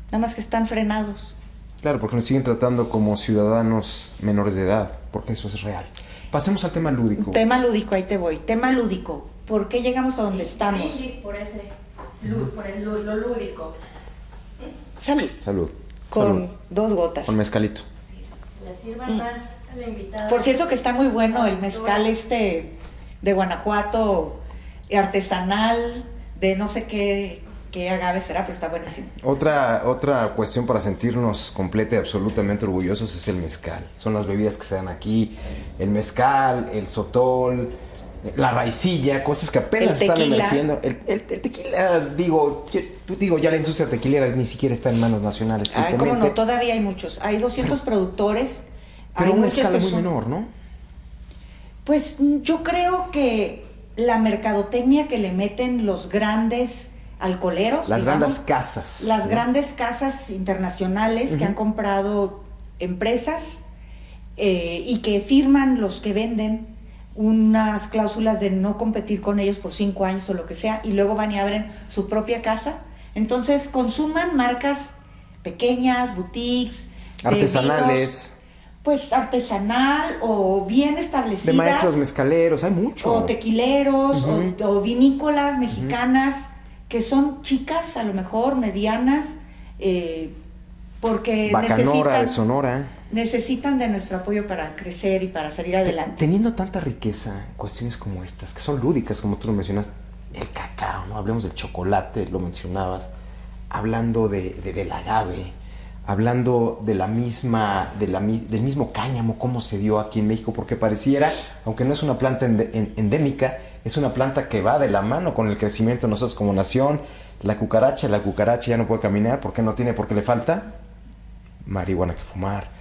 nada más que están frenados. Claro, porque nos siguen tratando como ciudadanos menores de edad, porque eso es real. Pasemos al tema lúdico. Tema lúdico, ahí te voy. Tema lúdico. ¿Por qué llegamos a donde estamos? Por lo lúdico. Salud. Salud. Con 2 gotas. Con mezcalito. Le sirvan más a la invitada. Por cierto que está muy bueno el mezcal de Guanajuato, artesanal, de no sé qué agave será, pero está buenísimo. Otra cuestión para sentirnos completa y absolutamente orgullosos es el mezcal. Son las bebidas que se dan aquí. El mezcal, el sotol, la raicilla, cosas que apenas están emergiendo. El tequila, digo, ya la industria tequilera ni siquiera está en manos nacionales. Ay, cómo no, todavía hay muchos. Hay 200 productores. Pero hay una escala muy menor, ¿no? Pues yo creo que la mercadotecnia que le meten los grandes alcoholeros, las grandes casas. Las grandes casas internacionales que han comprado empresas y que firman los que venden unas cláusulas de no competir con ellos por 5 años o lo que sea, y luego van y abren su propia casa. Entonces consuman marcas pequeñas, boutiques, artesanales. Pues artesanal o bien establecidas. De maestros mezcaleros, hay mucho. O tequileros, o vinícolas mexicanas, que son chicas, a lo mejor, medianas, porque Bacanora de Sonora. Necesitan de nuestro apoyo para crecer y para salir adelante. Teniendo tanta riqueza, cuestiones como estas, que son lúdicas, como tú lo mencionas, el cacao, ¿no? Hablemos del chocolate, lo mencionabas, hablando del agave, hablando de del mismo cáñamo, cómo se dio aquí en México, porque pareciera, aunque no es una planta endémica, es una planta que va de la mano con el crecimiento de nosotros como nación. La cucaracha ya no puede caminar, ¿por qué no tiene? Porque le falta marihuana que fumar.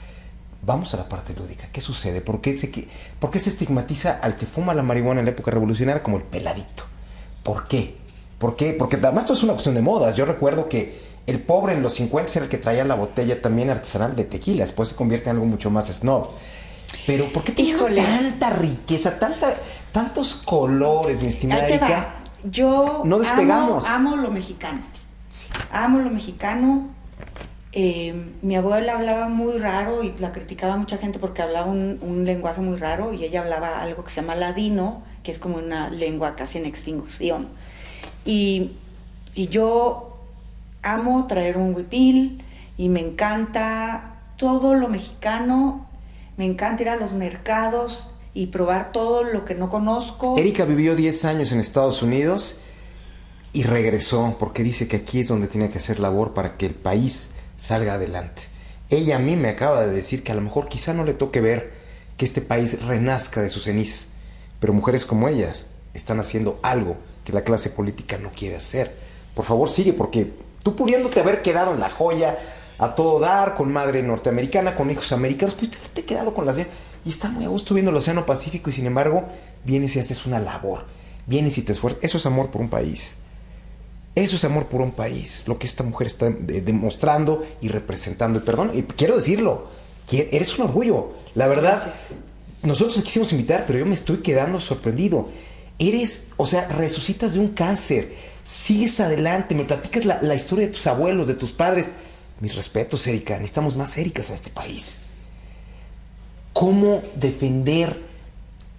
Vamos a la parte lúdica. ¿Qué sucede? ¿Por qué se estigmatiza al que fuma la marihuana en la época revolucionaria como el peladito? ¿Por qué? Porque además esto es una cuestión de modas. Yo recuerdo que el pobre en los 50 era el que traía la botella también artesanal de tequila. Después se convierte en algo mucho más snob. Pero ¿por qué teniendo tanta riqueza, tantos colores, mi estimada Erika? Yo no despegamos. Amo lo mexicano. Sí. Amo lo mexicano. Mi abuela hablaba muy raro y la criticaba mucha gente porque hablaba un lenguaje muy raro, y ella hablaba algo que se llama ladino, que es como una lengua casi en extinción. Y yo amo traer un huipil y me encanta todo lo mexicano, me encanta ir a los mercados y probar todo lo que no conozco. Erika vivió 10 años en Estados Unidos y regresó porque dice que aquí es donde tiene que hacer labor para que el país salga adelante. Ella a mí me acaba de decir que a lo mejor quizá no le toque ver que este país renazca de sus cenizas, pero mujeres como ellas están haciendo algo que la clase política no quiere hacer. Por favor, sigue, porque tú pudiéndote haber quedado en La Joya a todo dar, con madre norteamericana, con hijos americanos, pues haberte quedado con las... y estar muy a gusto viendo el Océano Pacífico, y sin embargo vienes y haces una labor, vienes y te esfuerzas. Eso es amor por un país. Eso es amor por un país, lo que esta mujer está demostrando y representando. Y perdón, y quiero decirlo, eres un orgullo. La verdad, gracias. Nosotros te quisimos invitar, pero yo me estoy quedando sorprendido. Resucitas de un cáncer, sigues adelante, me platicas la historia de tus abuelos, de tus padres. Mis respetos, Erika, necesitamos más Ericas en este país. ¿Cómo defender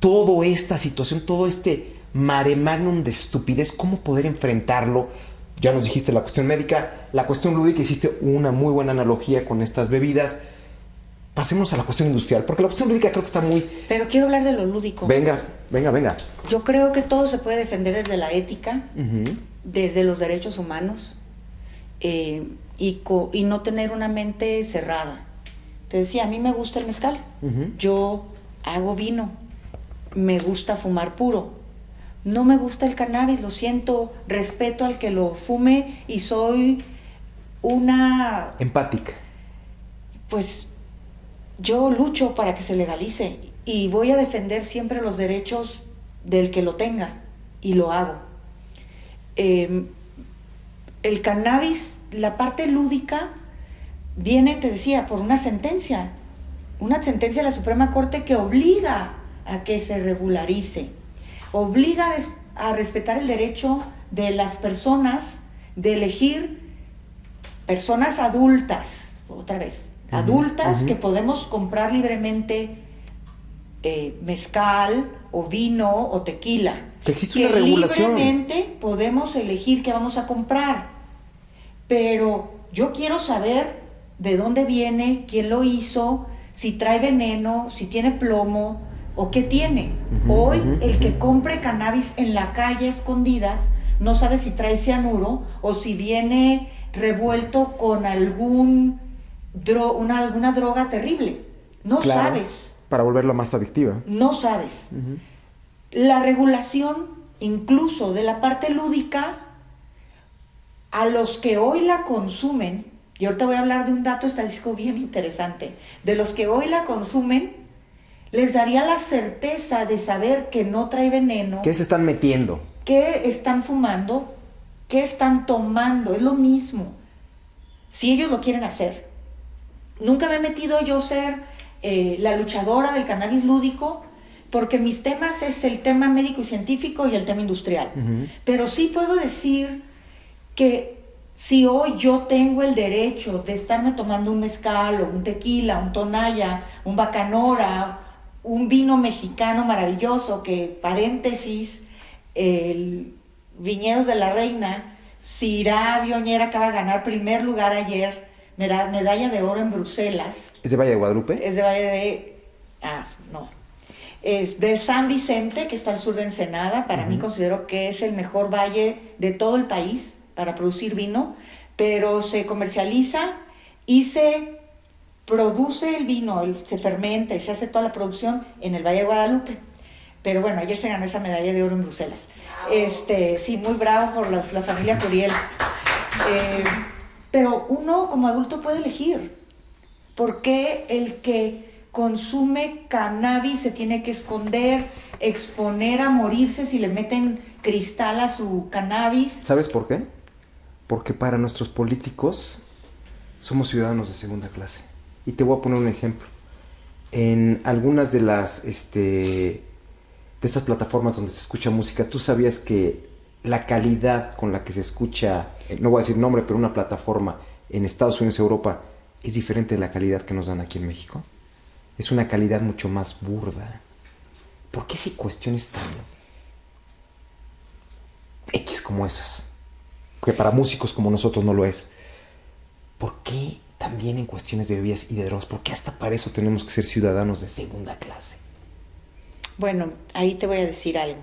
toda esta situación, todo este mare magnum de estupidez? ¿Cómo poder enfrentarlo Ya nos dijiste la cuestión médica, la cuestión lúdica, hiciste una muy buena analogía con estas bebidas. Pasemos a la cuestión industrial, porque la cuestión lúdica creo que está muy... Pero quiero hablar de lo lúdico. Venga. Yo creo que todo se puede defender desde la ética, desde los derechos humanos, y no tener una mente cerrada. Te decía, a mí me gusta el mezcal. Yo hago vino. Me gusta fumar puro. No me gusta el cannabis, lo siento, respeto al que lo fume y soy una... empática. Pues yo lucho para que se legalice y voy a defender siempre los derechos del que lo tenga y lo hago. El cannabis, la parte lúdica, viene, te decía, por una sentencia de la Suprema Corte que obliga a que se regularice. Obliga a respetar el derecho de las personas de elegir personas adultas, otra vez, adultas que podemos comprar libremente mezcal o vino o tequila. Que existe una regulación. Libremente podemos elegir qué vamos a comprar. Pero yo quiero saber de dónde viene, quién lo hizo, si trae veneno, si tiene plomo, ¿o qué tiene? Hoy el que compre cannabis en la calle escondidas no sabe si trae cianuro o si viene revuelto con alguna droga terrible. No sabes. Para volverla más adictiva. No sabes. La regulación, incluso de la parte lúdica, a los que hoy la consumen, y ahorita voy a hablar de un dato estadístico bien interesante, de los que hoy la consumen, les daría la certeza de saber que no trae veneno. ¿Qué se están metiendo? ¿Qué están fumando? ¿Qué están tomando? Es lo mismo. Si ellos lo quieren hacer. Nunca me he metido yo ser la luchadora del cannabis lúdico, porque mis temas es el tema médico y científico y el tema industrial. Pero sí puedo decir que si hoy yo tengo el derecho de estarme tomando un mezcal o un tequila, un tonalla, un bacanora, un vino mexicano maravilloso, que, paréntesis, el Viñedos de la Reina, Syrah Viognier acaba de ganar primer lugar ayer, medalla de oro en Bruselas. ¿Es de Valle de Guadalupe? Es de Valle de... no. Es de San Vicente, que está al sur de Ensenada. Para mí considero que es el mejor valle de todo el país para producir vino, pero se comercializa y se produce el vino, se fermenta y se hace toda la producción en el Valle de Guadalupe. Pero bueno, ayer se ganó esa medalla de oro en Bruselas. Sí, muy bravo por la familia Curiel. Pero uno como adulto puede elegir. ¿Por qué el que consume cannabis se tiene que esconder, exponer a morirse si le meten cristal a su cannabis? ¿Sabes por qué? Porque para nuestros políticos somos ciudadanos de segunda clase. Y te voy a poner un ejemplo. En algunas de las de esas plataformas donde se escucha música, ¿tú sabías que la calidad con la que se escucha, no voy a decir nombre, pero una plataforma en Estados Unidos y Europa es diferente de la calidad que nos dan aquí en México? Es una calidad mucho más burda. ¿Por qué si cuestiones tan X como esas? Que para músicos como nosotros no lo es. ¿Por qué también en cuestiones de bebidas y de drogas? ¿Por qué hasta para eso tenemos que ser ciudadanos de segunda clase? Bueno, ahí te voy a decir algo.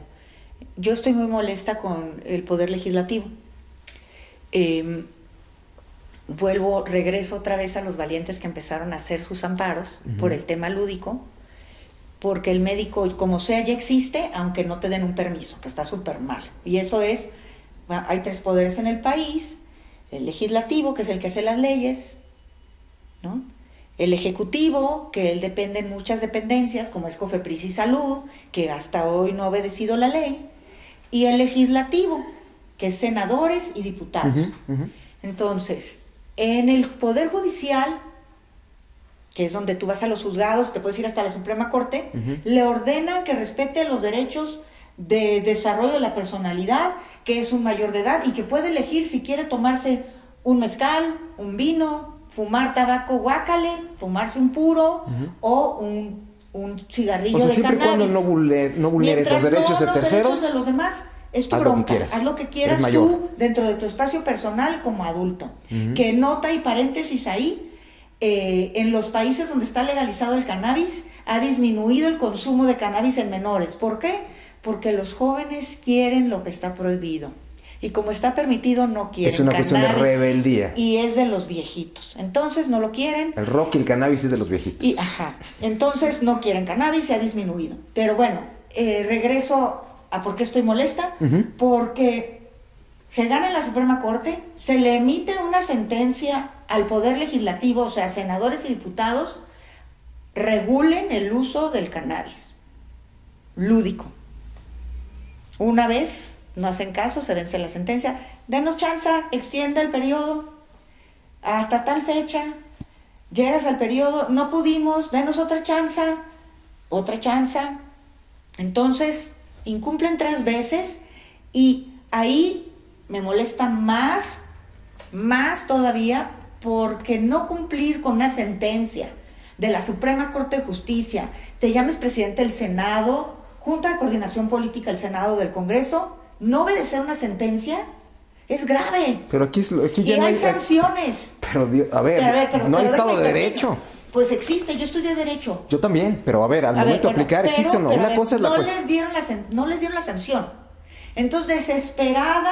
Yo estoy muy molesta con el Poder Legislativo. Regreso otra vez a los valientes que empezaron a hacer sus amparos por el tema lúdico, porque el médico, como sea, ya existe, aunque no te den un permiso, que está súper mal. Y eso es, hay 3 poderes en el país: el legislativo, que es el que hace las leyes, ¿no? El ejecutivo, que él depende en muchas dependencias, como es Cofepris y Salud, que hasta hoy no ha obedecido la ley, y el legislativo, que es senadores y diputados. Entonces, en el Poder Judicial, que es donde tú vas a los juzgados, te puedes ir hasta la Suprema Corte, le ordenan que respete los derechos de desarrollo de la personalidad, que es un mayor de edad y que puede elegir si quiere tomarse un mezcal, un vino, fumar tabaco guácale, fumarse un puro o un cigarrillo de cannabis. Siempre y cuando no vulneres los derechos de terceros. Los derechos de los demás, Es tu Haz lo que bronca. quieras. Haz lo que Eres quieras mayor. tú dentro de tu espacio personal como adulto. Que nota y paréntesis ahí, en los países donde está legalizado el cannabis, ha disminuido el consumo de cannabis en menores. ¿Por qué? Porque los jóvenes quieren lo que está prohibido. Y como está permitido, no quieren. Es una cuestión de cannabis, rebeldía. Y es de los viejitos. Entonces no lo quieren. El rock y el cannabis es de los viejitos. Entonces no quieren cannabis, se ha disminuido. Pero bueno, regreso a por qué estoy molesta. Porque se gana en la Suprema Corte, se le emite una sentencia al Poder Legislativo, o sea, senadores y diputados, regulen el uso del cannabis lúdico. Una vez no hacen caso, se vence la sentencia, denos chance, extienda el periodo hasta tal fecha, llegas al periodo, no pudimos, denos otra chance. Entonces, incumplen 3 veces y ahí me molesta más todavía, porque no cumplir con una sentencia de la Suprema Corte de Justicia, te llames presidente del Senado, Junta de Coordinación Política del Senado del Congreso, no obedecer una sentencia es grave. Pero aquí ya y no hay sanciones. Pero, a ver, no hay Estado de Derecho. Pues existe, yo estudié Derecho. Yo también, pero a ver, al momento de aplicar, ¿existe o no? Una cosa es la cosa. No les dieron la sanción. Entonces, desesperada,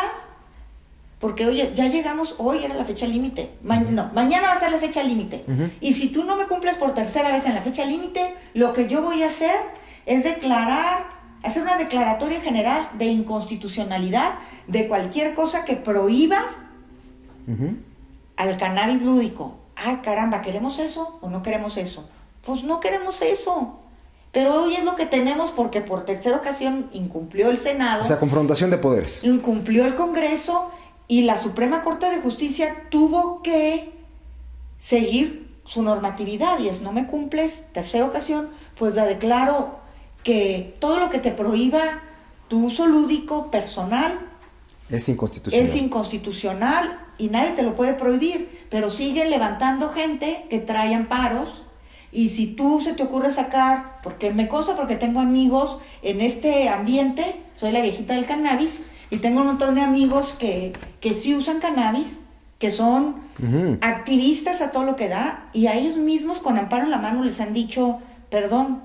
porque oye, ya llegamos, hoy era la fecha límite. Mañana va a ser la fecha límite. Y si tú no me cumples por tercera vez en la fecha límite, lo que yo voy a hacer es hacer una declaratoria general de inconstitucionalidad de cualquier cosa que prohíba al cannabis lúdico. Ah, caramba, ¿queremos eso o no queremos eso? Pues no queremos eso. Pero hoy es lo que tenemos porque por tercera ocasión incumplió el Senado. O sea, confrontación de poderes. Incumplió el Congreso y la Suprema Corte de Justicia tuvo que seguir su normatividad y es, no me cumples, tercera ocasión, pues la declaro que todo lo que te prohíba tu uso lúdico personal es inconstitucional y nadie te lo puede prohibir, pero siguen levantando gente que trae amparos y si tú se te ocurre sacar, porque me consta porque tengo amigos en este ambiente, soy la viejita del cannabis y tengo un montón de amigos que sí usan cannabis, que son activistas a todo lo que da y a ellos mismos con amparo en la mano les han dicho, perdón,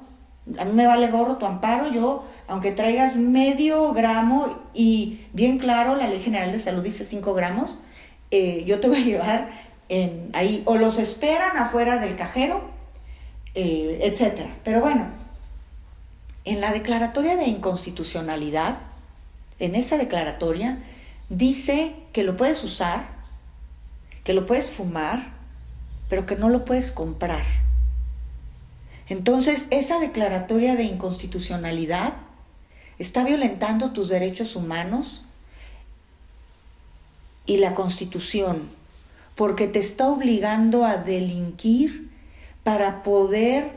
a mí me vale gorro tu amparo, yo, aunque traigas medio gramo y bien claro, la Ley General de Salud dice 5 gramos, yo te voy a llevar ahí, o los esperan afuera del cajero, etcétera. Pero bueno, en la declaratoria de inconstitucionalidad, en esa declaratoria, dice que lo puedes usar, que lo puedes fumar, pero que no lo puedes comprar. Entonces, esa declaratoria de inconstitucionalidad está violentando tus derechos humanos y la Constitución, porque te está obligando a delinquir para poder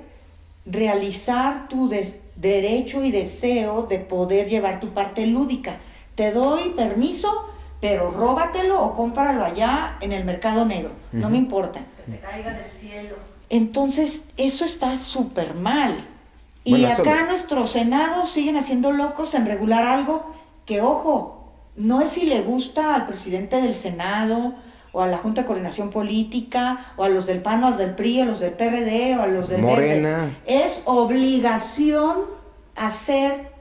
realizar tu derecho y deseo de poder llevar tu parte lúdica. Te doy permiso, pero róbatelo o cómpralo allá en el mercado negro, no me importa. Que te caiga del cielo. Entonces, eso está súper mal. Y bueno, acá nuestros senados siguen haciendo locos en regular algo que, ojo, no es si le gusta al presidente del Senado o a la Junta de Coordinación Política o a los del PAN o a los del PRI o a los del PRD o a los del Morena. Verde. Es obligación hacer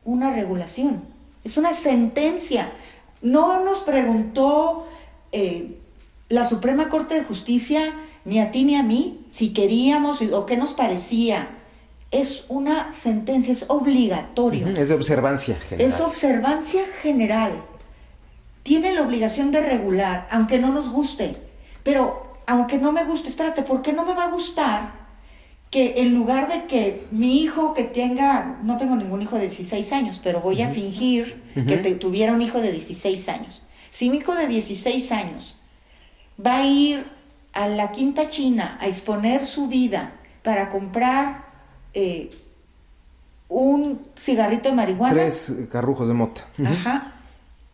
una regulación. Es una sentencia. No nos preguntó la Suprema Corte de Justicia ni a ti ni a mí, si queríamos o qué nos parecía. Es una sentencia, es obligatorio. Es de observancia general. Es observancia general. Tiene la obligación de regular, aunque no nos guste. Pero, aunque no me guste, espérate, ¿por qué no me va a gustar que en lugar de que mi hijo que tenga, no tengo ningún hijo de 16 años, pero voy a fingir que tuviera un hijo de 16 años. Si mi hijo de 16 años va a ir a la Quinta China a exponer su vida para comprar un cigarrito de marihuana. 3 carrujos de mota. Ajá.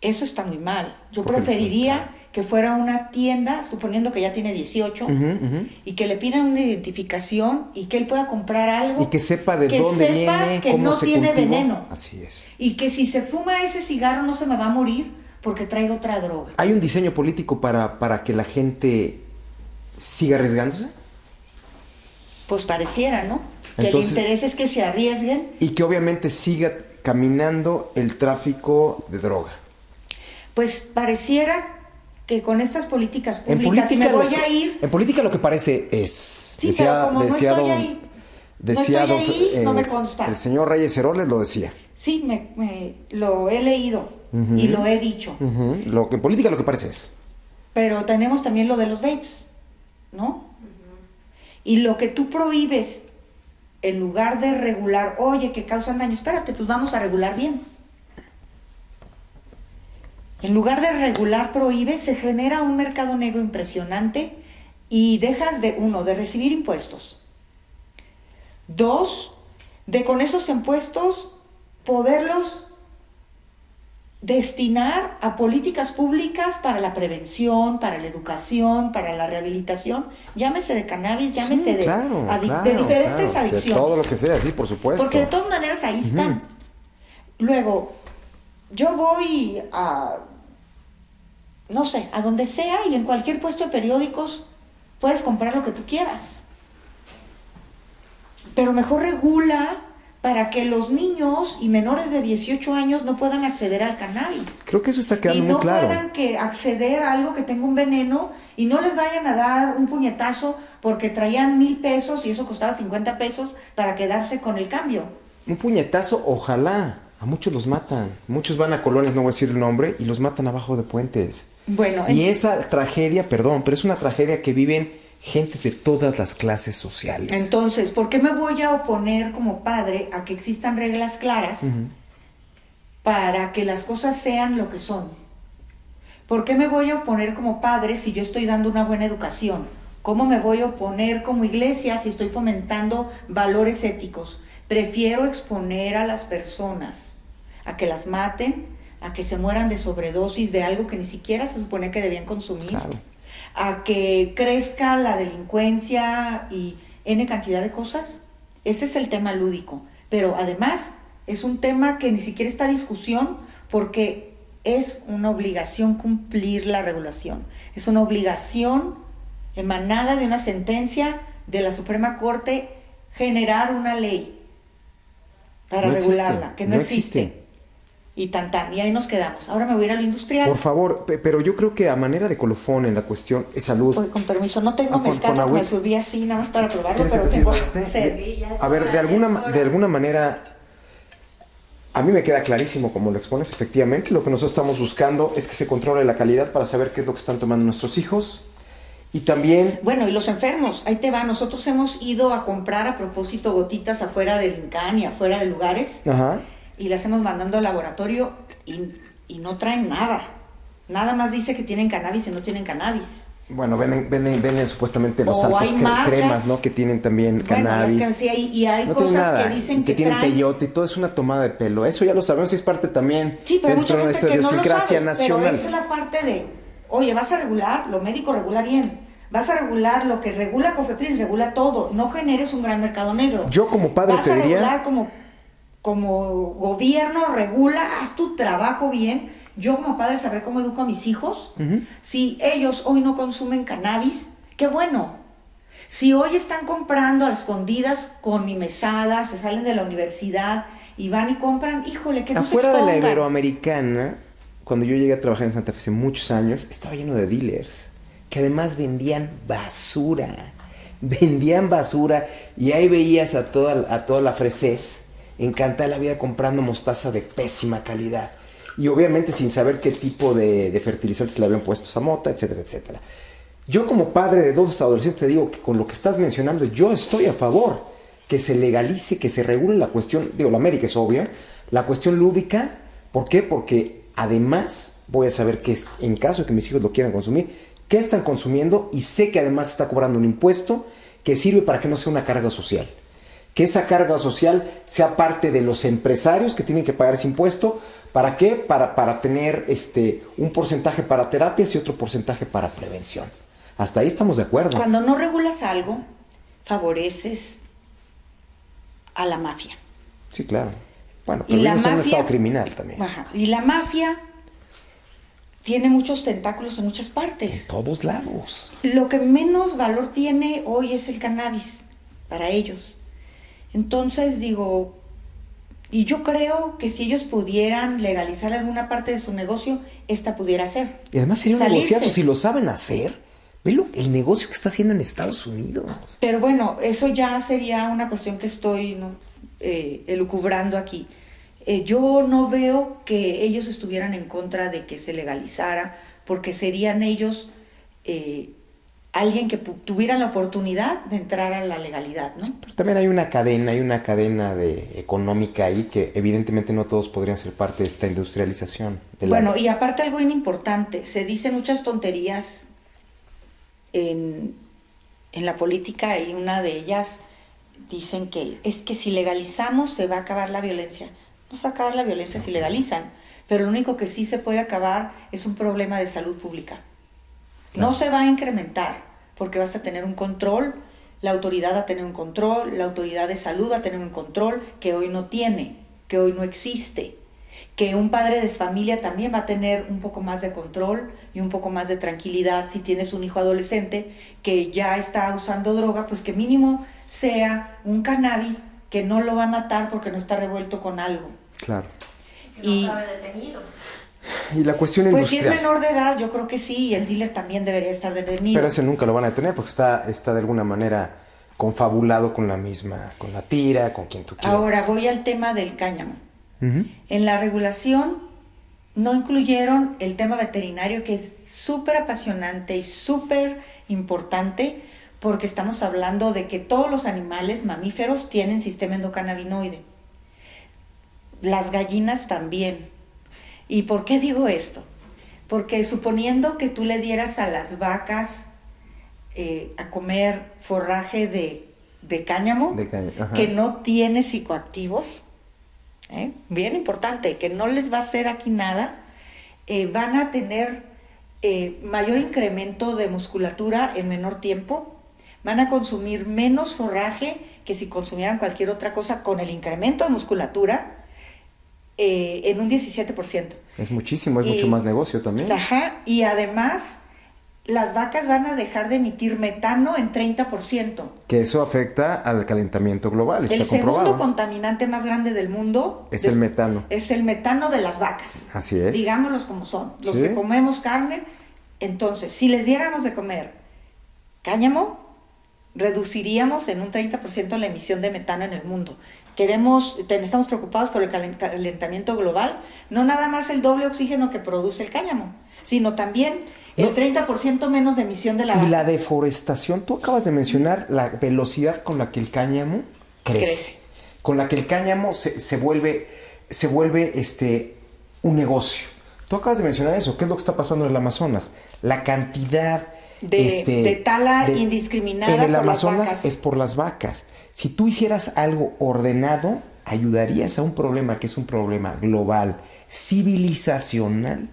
Eso está muy mal. Yo preferiría que fuera una tienda, suponiendo que ya tiene 18, y que le pidan una identificación y que él pueda comprar algo. Y que sepa de dónde viene, que cómo no se tiene cultivó. veneno. Así es. Y que si se fuma ese cigarro no se me va a morir porque traiga otra droga. ¿Hay un diseño político para que la gente siga arriesgándose? Pues pareciera, ¿no? Que Entonces, el interés es que se arriesguen. Y que obviamente siga caminando el tráfico de droga. Pues pareciera que con estas políticas públicas me voy a ir. En política lo que parece es... Sí, pero como no estoy ahí, no me consta. El señor Reyes Heroles lo decía. Sí, lo he leído y lo he dicho. En política lo que parece es. Pero tenemos también lo de los vapes, ¿no? Y lo que tú prohíbes, en lugar de regular, oye, que causan daño, espérate, pues vamos a regular bien. En lugar de regular, prohíbes, se genera un mercado negro impresionante y dejas de recibir impuestos. 2, de con esos impuestos poderlos destinar a políticas públicas para la prevención, para la educación, para la rehabilitación, llámese de cannabis, llámese de diferentes adicciones. De todo lo que sea, sí, por supuesto. Porque de todas maneras ahí están. Luego, yo voy a, no sé, a donde sea y en cualquier puesto de periódicos puedes comprar lo que tú quieras. Pero mejor regula para que los niños y menores de 18 años no puedan acceder al cannabis. Creo que eso está quedando muy claro. Y no puedan acceder a algo que tenga un veneno y no les vayan a dar un puñetazo porque traían 1,000 pesos y eso costaba 50 pesos para quedarse con el cambio. Un puñetazo, ojalá. A muchos los matan. Muchos van a colonias, no voy a decir el nombre, y los matan abajo de puentes. Bueno, y esa tragedia, perdón, pero es una tragedia que viven gentes de todas las clases sociales. Entonces, ¿por qué me voy a oponer como padre a que existan reglas claras para que las cosas sean lo que son? ¿Por qué me voy a oponer como padre si yo estoy dando una buena educación? ¿Cómo me voy a oponer como iglesia si estoy fomentando valores éticos? Prefiero exponer a las personas a que las maten, a que se mueran de sobredosis de algo que ni siquiera se supone que debían consumir. Claro. A que crezca la delincuencia y N cantidad de cosas. Ese es el tema lúdico. Pero además es un tema que ni siquiera está en discusión porque es una obligación cumplir la regulación. Es una obligación emanada de una sentencia de la Suprema Corte generar una ley para regularla, que no existe. Y y ahí nos quedamos. Ahora me voy a ir a lo industrial. Por favor, pero yo creo que a manera de colofón en la cuestión es salud. Con permiso, no tengo mezcal, me subí así nada más para probarlo, pero tengo sed. A ver, de alguna manera, a mí me queda clarísimo como lo expones, efectivamente. Lo que nosotros estamos buscando es que se controle la calidad para saber qué es lo que están tomando nuestros hijos. Y también... Bueno, y los enfermos, ahí te va. Nosotros hemos ido a comprar a propósito gotitas afuera del INCAN y afuera de lugares. Ajá. Y las hemos mandado al laboratorio y no traen nada. Nada más dice que tienen cannabis y no tienen cannabis. Bueno, venden supuestamente los o altos cremas, ¿no? Que tienen también cannabis. Bueno, y hay no cosas que dicen que tienen traen peyote y todo es una tomada de pelo. Eso ya lo sabemos y es parte también sí, pero dentro mucha de gente nuestra que no lo idiosincrasia sabe, nacional. Pero esa es la parte de, oye, vas a regular, lo médico regula bien. Vas a regular lo que regula Cofepris, regula todo. No generes un gran mercado negro. Yo como padre vas te diría... Vas a regular como gobierno, regula, haz tu trabajo bien. Yo como padre sabré cómo educo a mis hijos. Si ellos hoy no consumen cannabis, qué bueno. Si hoy están comprando a las escondidas con mi mesada, se salen de la universidad y van y compran, híjole, que no se expongan. Afuera de la Iberoamericana, cuando yo llegué a trabajar en Santa Fe hace muchos años, estaba lleno de dealers que además vendían basura. Vendían basura y ahí veías a toda la fresés encantada la vida comprando mostaza de pésima calidad. Y obviamente sin saber qué tipo de fertilizantes le habían puesto esa mota, etcétera, etcétera. Yo como padre de 2 adolescentes te digo que con lo que estás mencionando yo estoy a favor que se legalice, que se regule la cuestión, la médica es obvia, la cuestión lúdica. ¿Por qué? Porque además voy a saber qué es, en caso de que mis hijos lo quieran consumir, qué están consumiendo y sé que además está cobrando un impuesto que sirve para que no sea una carga social. Que esa carga social sea parte de los empresarios que tienen que pagar ese impuesto ¿Para qué? Para tener un porcentaje para terapias y otro porcentaje para prevención. Hasta ahí estamos de acuerdo. Cuando no regulas algo, favoreces a la mafia. Sí, claro. Bueno, Y pero la vivimos en un mafia- estado criminal también. Ajá. Y la mafia tiene muchos tentáculos en muchas En partes. todos lados. Lo que menos valor tiene hoy es el cannabis para ellos. Entonces digo, y yo creo que si ellos pudieran legalizar alguna parte de su negocio, esta pudiera ser. Y además sería un Salirse. negociazo si lo saben hacer. Ve el negocio que está haciendo en Estados Unidos. Pero bueno, eso ya sería una cuestión que estoy elucubrando aquí. Yo no veo que ellos estuvieran en contra de que se legalizara, porque serían ellos alguien que tuviera la oportunidad de entrar a la legalidad, ¿no? Pero también hay una cadena económica ahí que evidentemente no todos podrían ser parte de esta industrialización. Bueno, y aparte algo bien importante, se dicen muchas tonterías en la política y una de ellas dicen que es que si legalizamos se va a acabar la violencia. No se va a acabar la violencia si legalizan, pero lo único que sí se puede acabar es un problema de salud pública. Claro. No se va a incrementar porque vas a tener un control, la autoridad va a tener un control, la autoridad de salud va a tener un control que hoy no tiene, que hoy no existe, que un padre de familia también va a tener un poco más de control y un poco más de tranquilidad si tienes un hijo adolescente que ya está usando droga, pues que mínimo sea un cannabis que no lo va a matar porque no está revuelto con algo. Claro. Que no cabe detenido. Y la cuestión Pues si industrial. es menor de edad, yo creo que sí, y el dealer también debería estar detenido. Pero ese nunca lo van a detener porque está de alguna manera confabulado con la tira, con quien tú quieras. Ahora voy al tema del cáñamo. Ujú. En la regulación no incluyeron el tema veterinario, que es súper apasionante y súper importante, porque estamos hablando de que todos los animales mamíferos tienen sistema endocannabinoide. Las gallinas también. ¿Y por qué digo esto? Porque suponiendo que tú le dieras a las vacas a comer forraje de cáñamo, Ajá. que no tiene psicoactivos, bien importante, que no les va a hacer aquí nada, van a tener mayor incremento de musculatura en menor tiempo, van a consumir menos forraje que si consumieran cualquier otra cosa con el incremento de musculatura en un 17%. Es muchísimo, es mucho más negocio también. Ajá, y además las vacas van a dejar de emitir metano en 30%. Que eso afecta al calentamiento global, está El segundo comprobado. contaminante más grande del mundo Es el metano. Es el metano de las vacas. Así es. Digámoslos como son. Los Sí. que comemos carne, entonces, si les diéramos de comer cáñamo, reduciríamos en un 30% la emisión de metano en el mundo. Estamos preocupados por el calentamiento global, no nada más el doble oxígeno que produce el cáñamo, sino también el 30% menos de emisión de la Y vaca. la deforestación, tú acabas de mencionar la velocidad con la que el cáñamo crece. Con la que el cáñamo se vuelve un negocio. Tú acabas de mencionar eso. ¿Qué es lo que está pasando en el Amazonas? La cantidad de tala indiscriminada en el por las Amazonas vacas. es por las vacas. Si tú hicieras algo ordenado, ayudarías a un problema que es un problema global, civilizacional,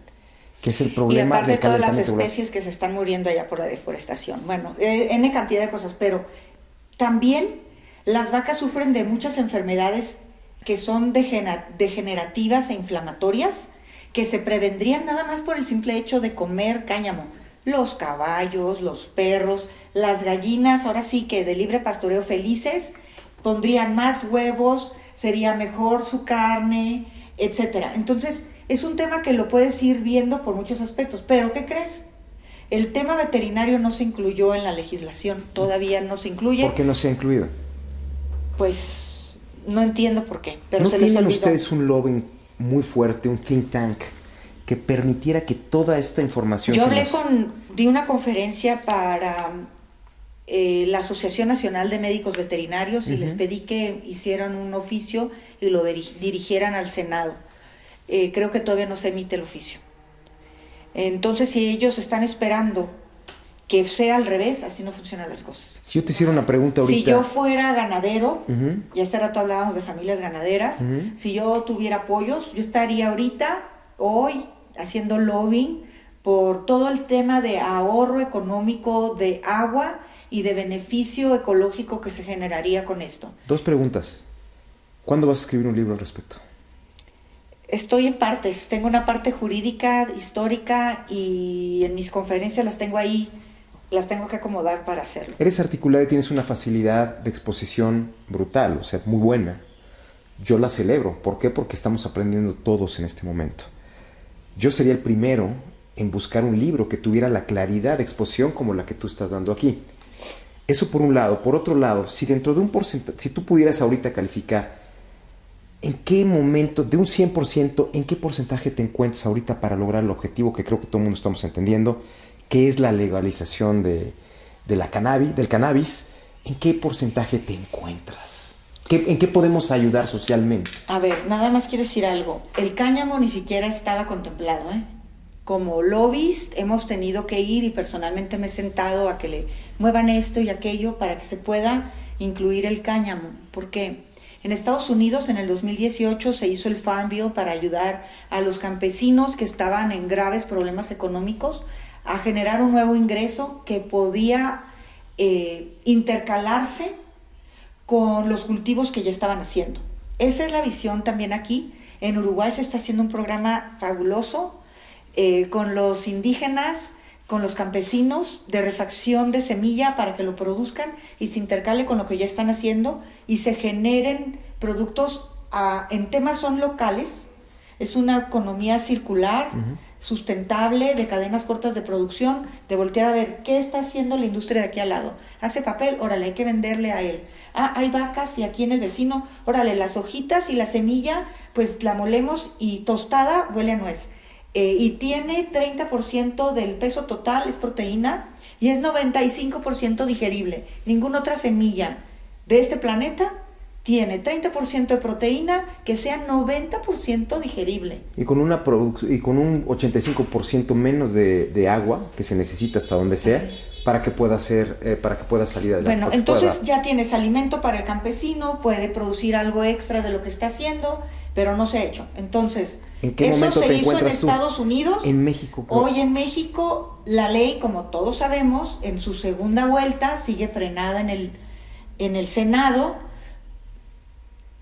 que es el Y problema aparte del todas las calentamiento global. especies que se están muriendo allá por la deforestación. Bueno, N cantidad de cosas, pero también las vacas sufren de muchas enfermedades que son degenerativas e inflamatorias, que se prevendrían nada más por el simple hecho de comer cáñamo. Los caballos, los perros, las gallinas, ahora sí que de libre pastoreo felices, pondrían más huevos, sería mejor su carne, etcétera. Entonces, es un tema que lo puedes ir viendo por muchos aspectos, pero ¿qué crees? El tema veterinario no se incluyó en la legislación, todavía no se incluye. ¿Por qué no se ha incluido? Pues no entiendo por qué, pero ¿No se les tienen olvidó. ustedes un lobbying muy fuerte, un think tank, que permitiera que toda esta información... Yo que hablé nos- di una conferencia para la Asociación Nacional de Médicos Veterinarios y les pedí que hicieran un oficio y lo dirigieran al Senado. Creo que todavía no se emite el oficio. Entonces, si ellos están esperando que sea al revés, así no funcionan las cosas. Si yo te hiciera una pregunta ahorita... Si yo fuera ganadero, Uh-huh. y hace rato hablábamos de familias ganaderas, Uh-huh. si yo tuviera pollos, yo estaría ahorita, hoy, haciendo lobbying por todo el tema de ahorro económico de agua y de beneficio ecológico que se generaría con esto. 2 preguntas. ¿Cuándo vas a escribir un libro al respecto? Estoy en partes, tengo una parte jurídica, histórica, y en mis conferencias las tengo ahí, las tengo que acomodar para hacerlo. Eres articulada y tienes una facilidad de exposición brutal, o sea, muy buena. Yo la celebro. ¿Por qué? Porque estamos aprendiendo todos en este momento. Yo sería el primero en buscar un libro que tuviera la claridad de exposición como la que tú estás dando aquí. Eso por un lado. Por otro lado, si dentro de un porcentaje, si tú pudieras ahorita calificar ¿en qué momento, de un 100%, en qué porcentaje te encuentras ahorita para lograr el objetivo que creo que todo el mundo estamos entendiendo, que es la legalización del cannabis? ¿En qué porcentaje te encuentras? ¿En qué podemos ayudar socialmente? A ver, nada más quiero decir algo. El cáñamo ni siquiera estaba contemplado, ¿eh? Como lobbies hemos tenido que ir, y personalmente me he sentado a que le muevan esto y aquello para que se pueda incluir el cáñamo. ¿Por qué? En Estados Unidos, en el 2018, se hizo el Farm Bill para ayudar a los campesinos que estaban en graves problemas económicos a generar un nuevo ingreso que podía intercalarse con los cultivos que ya estaban haciendo. Esa es la visión también aquí. En Uruguay se está haciendo un programa fabuloso con los indígenas, con los campesinos, de refacción de semilla para que lo produzcan y se intercale con lo que ya están haciendo y se generen productos en temas son locales. Es una economía circular, uh-huh, sustentable, de cadenas cortas de producción, de voltear a ver qué está haciendo la industria de aquí al lado. Hace papel, órale, hay que venderle a él. Ah, hay vacas y aquí en el vecino, órale, las hojitas y la semilla, pues la molemos y tostada huele a nuez. Y tiene 30% del peso total, es proteína, y es 95% digerible. Ninguna otra semilla de este planeta tiene 30% de proteína que sea 90% digerible. Y con un 85% menos de agua que se necesita hasta donde sea, para que pueda salir adelante. Bueno, entonces ya tienes alimento para el campesino, puede producir algo extra de lo que está haciendo, pero no se ha hecho. Entonces, ¿en qué eso momento se te hizo en encuentras tú? Estados Unidos. En México. Hoy en México, la ley, como todos sabemos, en su segunda vuelta sigue frenada en el Senado.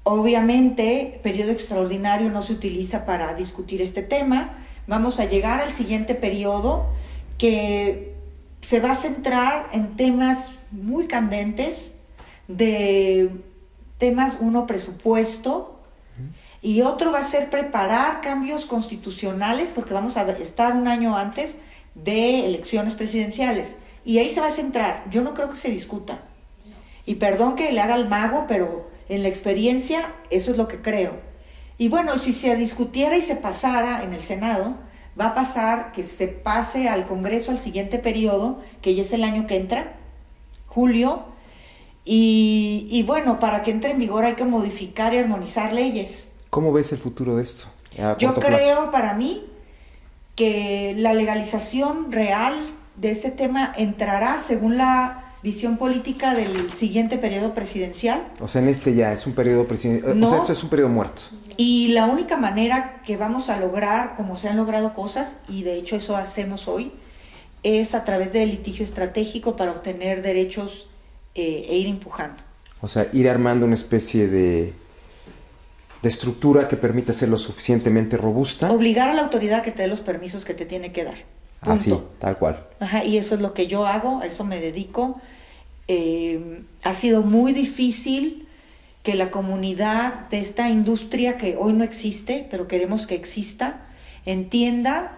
Obviamente, periodo extraordinario no se utiliza para discutir este tema. Vamos a llegar al siguiente periodo que se va a centrar en temas muy candentes, de temas, uno, presupuesto, y otro va a ser preparar cambios constitucionales, porque vamos a estar un año antes de elecciones presidenciales, y ahí se va a centrar. Yo no creo que se discuta, y perdón que le haga al mago, pero en la experiencia eso es lo que creo. Y bueno, si se discutiera y se pasara en el Senado, va a pasar que se pase al Congreso al siguiente periodo, que ya es el año que entra, julio, y bueno, para que entre en vigor hay que modificar y armonizar leyes. ¿Cómo ves el futuro de esto? Yo creo, para mí, que la legalización real de este tema entrará según la visión política del siguiente periodo presidencial. O sea, en este ya es un periodo presidencial. No. O sea, esto es un periodo muerto. Y la única manera que vamos a lograr, como se han logrado cosas, y de hecho eso hacemos hoy, es a través del litigio estratégico para obtener derechos e ir empujando. O sea, ir armando una especie de estructura que permita ser lo suficientemente robusta. Obligar a la autoridad a que te dé los permisos que te tiene que dar. Punto. Así, tal cual. Ajá, y eso es lo que yo hago, a eso me dedico. Ha sido muy difícil que la comunidad de esta industria que hoy no existe, pero queremos que exista, entienda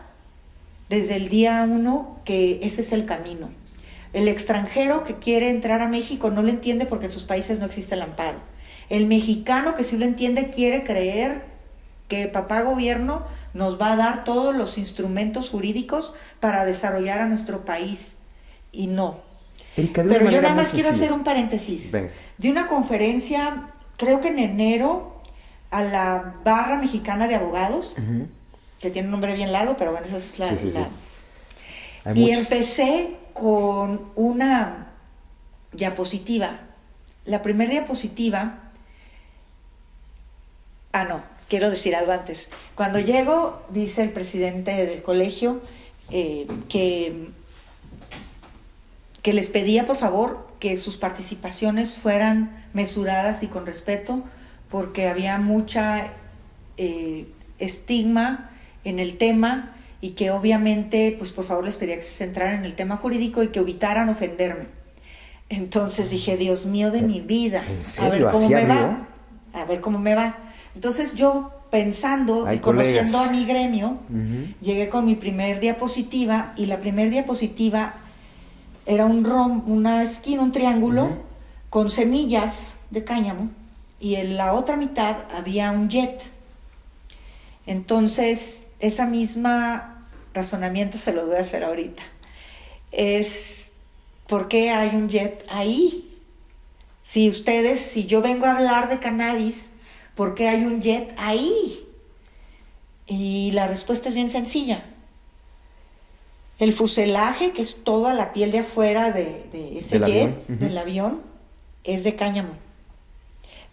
desde el día 1 que ese es el camino. El extranjero que quiere entrar a México no lo entiende porque en sus países no existe el amparo. El mexicano que sí lo entiende quiere creer que papá gobierno nos va a dar todos los instrumentos jurídicos para desarrollar a nuestro país. Y no. Erika, pero yo nada más quiero hacer un paréntesis. Venga. De una conferencia, creo que en enero, a la Barra Mexicana de Abogados, uh-huh, que tiene un nombre bien largo, pero bueno, esa es la... Sí. Y empecé con una diapositiva. La primera diapositiva... no, quiero decir algo antes. Cuando llego, dice el presidente del colegio que les pedía, por favor, que sus participaciones fueran mesuradas y con respeto, porque había mucha estigma en el tema y que obviamente, pues por favor les pedía que se centraran en el tema jurídico y que evitaran ofenderme. Entonces dije, Dios mío de mi vida, ¿En serio? a ver cómo ¿Así me habló? va, a ver cómo me va. Entonces yo, pensando Hay y conociendo colegas. a mi gremio, llegué con mi primer diapositiva, y la primer diapositiva era una esquina, un triángulo con semillas de cáñamo, y en la otra mitad había un jet. Entonces, esa misma razonamiento se lo voy a hacer ahorita. Es, ¿por qué hay un jet ahí? Si yo vengo a hablar de cannabis, ¿por qué hay un jet ahí? Y la respuesta es bien sencilla. El fuselaje, que es toda la piel de afuera de ese Del jet, avión. del avión, es de cáñamo.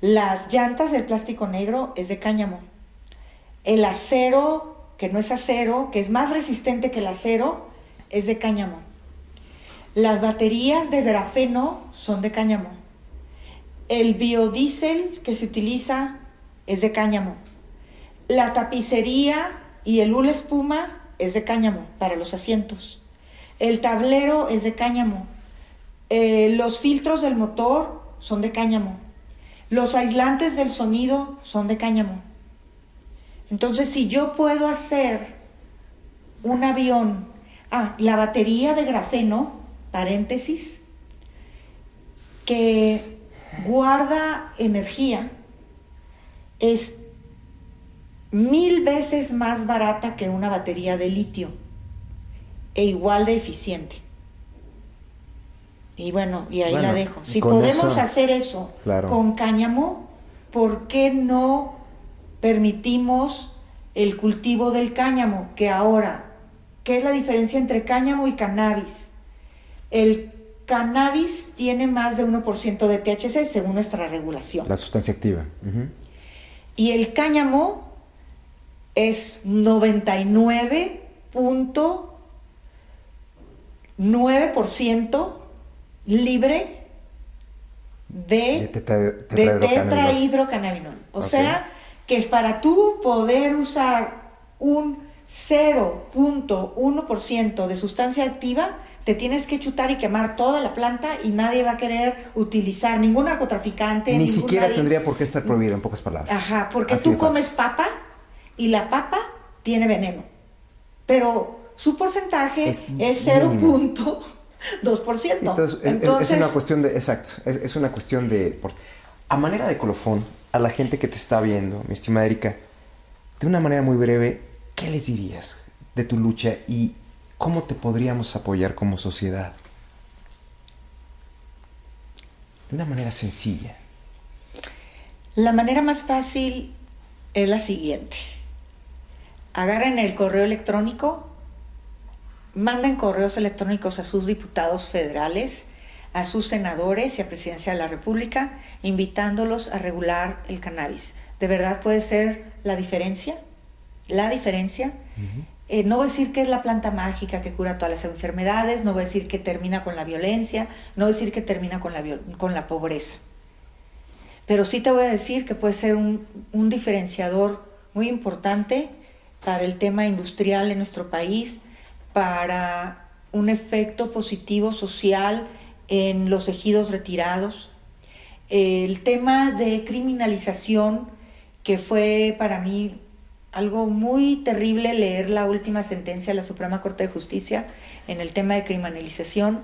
Las llantas del plástico negro es de cáñamo. El acero, que no es acero, que es más resistente que el acero, es de cáñamo. Las baterías de grafeno son de cáñamo. El biodiesel que se utiliza es de cáñamo. La tapicería y el hule espuma es de cáñamo para los asientos. El tablero es de cáñamo. Los filtros del motor son de cáñamo. Los aislantes del sonido son de cáñamo. Entonces, si yo puedo hacer un avión... la batería de grafeno, paréntesis, que guarda energía, es 1000 veces más barata que una batería de litio e igual de eficiente. Y bueno, y ahí la dejo. Si podemos hacer eso con cáñamo, ¿por qué no permitimos el cultivo del cáñamo? Que ahora, ¿qué es la diferencia entre cáñamo y cannabis? El cannabis tiene más de 1% de THC según nuestra regulación. La sustancia activa. Y el cáñamo es 99.9% libre de tetrahidrocannabinol. O sea, que es para tú poder usar un 0.1% de sustancia activa, te tienes que chutar y quemar toda la planta y nadie va a querer utilizar, ningún narcotraficante. Ni siquiera tendría por qué estar prohibido, en pocas palabras. Ajá, porque tú comes papa y la papa tiene veneno, pero su porcentaje es 0.2%. Entonces, es una cuestión de... Exacto, es una cuestión de... A manera de colofón, a la gente que te está viendo, mi estimada Erika, de una manera muy breve, ¿qué les dirías de tu lucha y cómo te podríamos apoyar como sociedad? De una manera sencilla. La manera más fácil es la siguiente. Agarren el correo electrónico, manden correos electrónicos a sus diputados federales, a sus senadores y a Presidencia de la República, invitándolos a regular el cannabis. ¿De verdad puede ser la diferencia? La diferencia. No voy a decir que es la planta mágica que cura todas las enfermedades, no voy a decir que termina con la violencia, no voy a decir que termina con la pobreza. Pero sí te voy a decir que puede ser un diferenciador muy importante para el tema industrial en nuestro país, para un efecto positivo social en los ejidos retirados. El tema de criminalización, que fue para mí algo muy terrible leer la última sentencia de la Suprema Corte de Justicia en el tema de criminalización,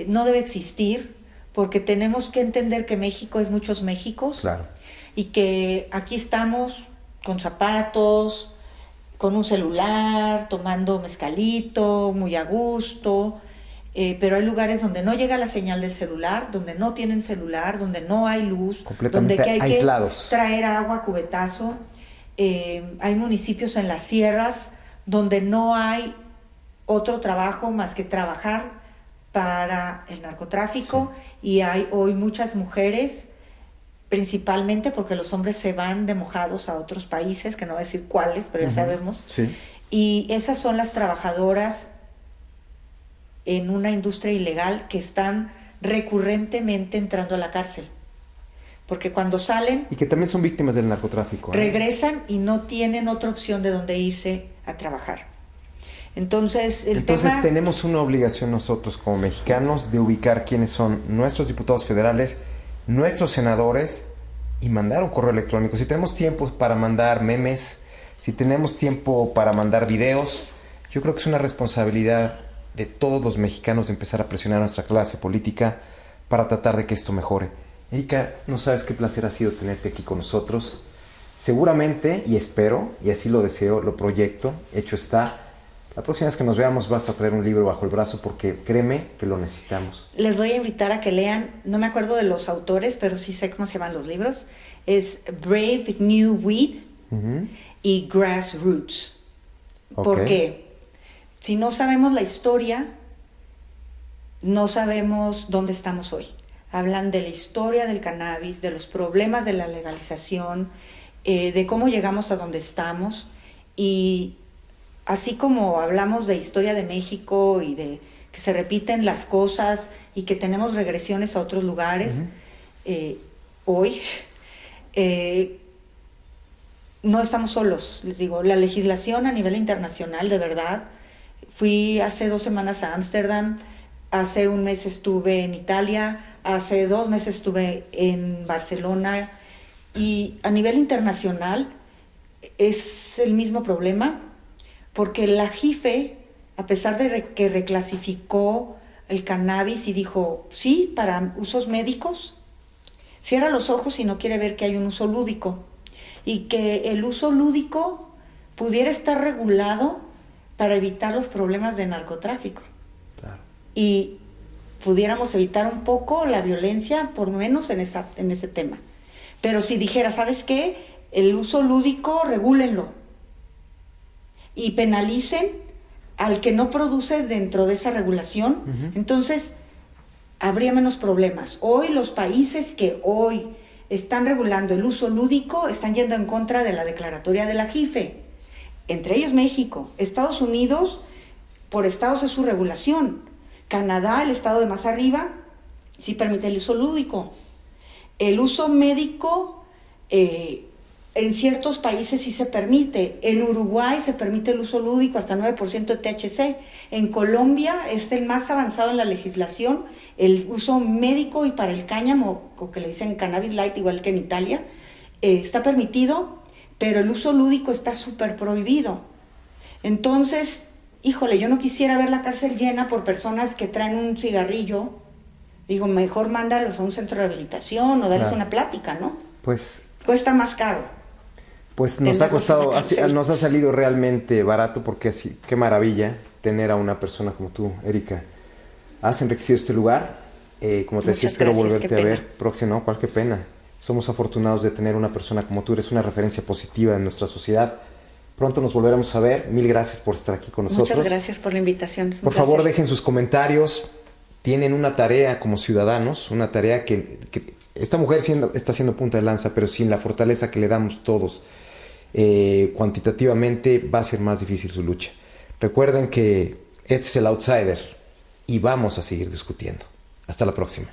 no debe existir, porque tenemos que entender que México es muchos Méxicos. Claro. Y que aquí estamos con zapatos, con un celular, tomando mezcalito, muy a gusto, pero hay lugares donde no llega la señal del celular, donde no tienen celular, donde no hay luz, completamente donde hay aislados. que traer agua a cubetazo. Hay municipios en las sierras donde no hay otro trabajo más que trabajar para el narcotráfico, y hay hoy muchas mujeres, principalmente porque los hombres se van de mojados a otros países, que no voy a decir cuáles, pero ya sabemos. Sí. Y esas son las trabajadoras en una industria ilegal que están recurrentemente entrando a la cárcel. Porque cuando salen... Y que también son víctimas del narcotráfico. Regresan y no tienen otra opción de dónde irse a trabajar. Entonces, tenemos una obligación nosotros como mexicanos de ubicar quiénes son nuestros diputados federales, nuestros senadores, y mandar un correo electrónico. Si tenemos tiempo para mandar memes, si tenemos tiempo para mandar videos, yo creo que es una responsabilidad de todos los mexicanos de empezar a presionar a nuestra clase política para tratar de que esto mejore. Erika, no sabes qué placer ha sido tenerte aquí con nosotros. Seguramente, y espero, y así lo deseo, lo proyecto, hecho está. La próxima vez que nos veamos vas a traer un libro bajo el brazo, porque créeme que lo necesitamos. Les voy a invitar a que lean, no me acuerdo de los autores, pero sí sé cómo se llaman los libros. Es Brave New Weed y Grassroots. Okay. Porque si no sabemos la historia, no sabemos dónde estamos hoy. Hablan de la historia del cannabis, de los problemas de la legalización, de cómo llegamos a donde estamos, y así como hablamos de historia de México y de que se repiten las cosas y que tenemos regresiones a otros lugares, hoy no estamos solos. Les digo, la legislación a nivel internacional, de verdad. Fui hace 2 semanas a Ámsterdam, hace un mes estuve en Italia, hace 2 meses estuve en Barcelona, y a nivel internacional es el mismo problema. Porque la JIFE, a pesar de que reclasificó el cannabis y dijo, sí, para usos médicos, cierra los ojos y no quiere ver que hay un uso lúdico. Y que el uso lúdico pudiera estar regulado para evitar los problemas de narcotráfico. Claro. Y pudiéramos evitar un poco la violencia, por lo menos en ese tema. Pero si dijera, ¿sabes qué? El uso lúdico, regúlenlo. Y penalicen al que no produce dentro de esa regulación, entonces habría menos problemas. Hoy los países que hoy están regulando el uso lúdico están yendo en contra de la declaratoria de la JIFE, entre ellos México. Estados Unidos, por estados es su regulación. Canadá, el estado de más arriba, sí permite el uso lúdico. El uso médico, en ciertos países sí se permite. En Uruguay se permite el uso lúdico hasta 9% de THC. En Colombia es el más avanzado en la legislación, el uso médico y para el cáñamo, o que le dicen cannabis light, igual que en Italia, está permitido, pero el uso lúdico está súper prohibido. Entonces, híjole, yo no quisiera ver la cárcel llena por personas que traen un cigarrillo. Digo, mejor mándalos a un centro de rehabilitación o darles una plática, ¿no? Pues cuesta más caro. Pues nos ha costado, nos ha salido realmente barato, porque así, qué maravilla tener a una persona como tú, Erika. Has enriquecido este lugar, como te decía, espero volverte a ver próximo. No, cuál qué pena. Somos afortunados de tener una persona como tú, eres una referencia positiva en nuestra sociedad. Pronto nos volveremos a ver, 1000 gracias por estar aquí con nosotros. Muchas gracias por la invitación. Por favor, dejen sus comentarios, tienen una tarea como ciudadanos, una tarea que esta mujer está haciendo punta de lanza, pero sin la fortaleza que le damos todos cuantitativamente va a ser más difícil su lucha. Recuerden que este es el Outsider y vamos a seguir discutiendo. Hasta la próxima.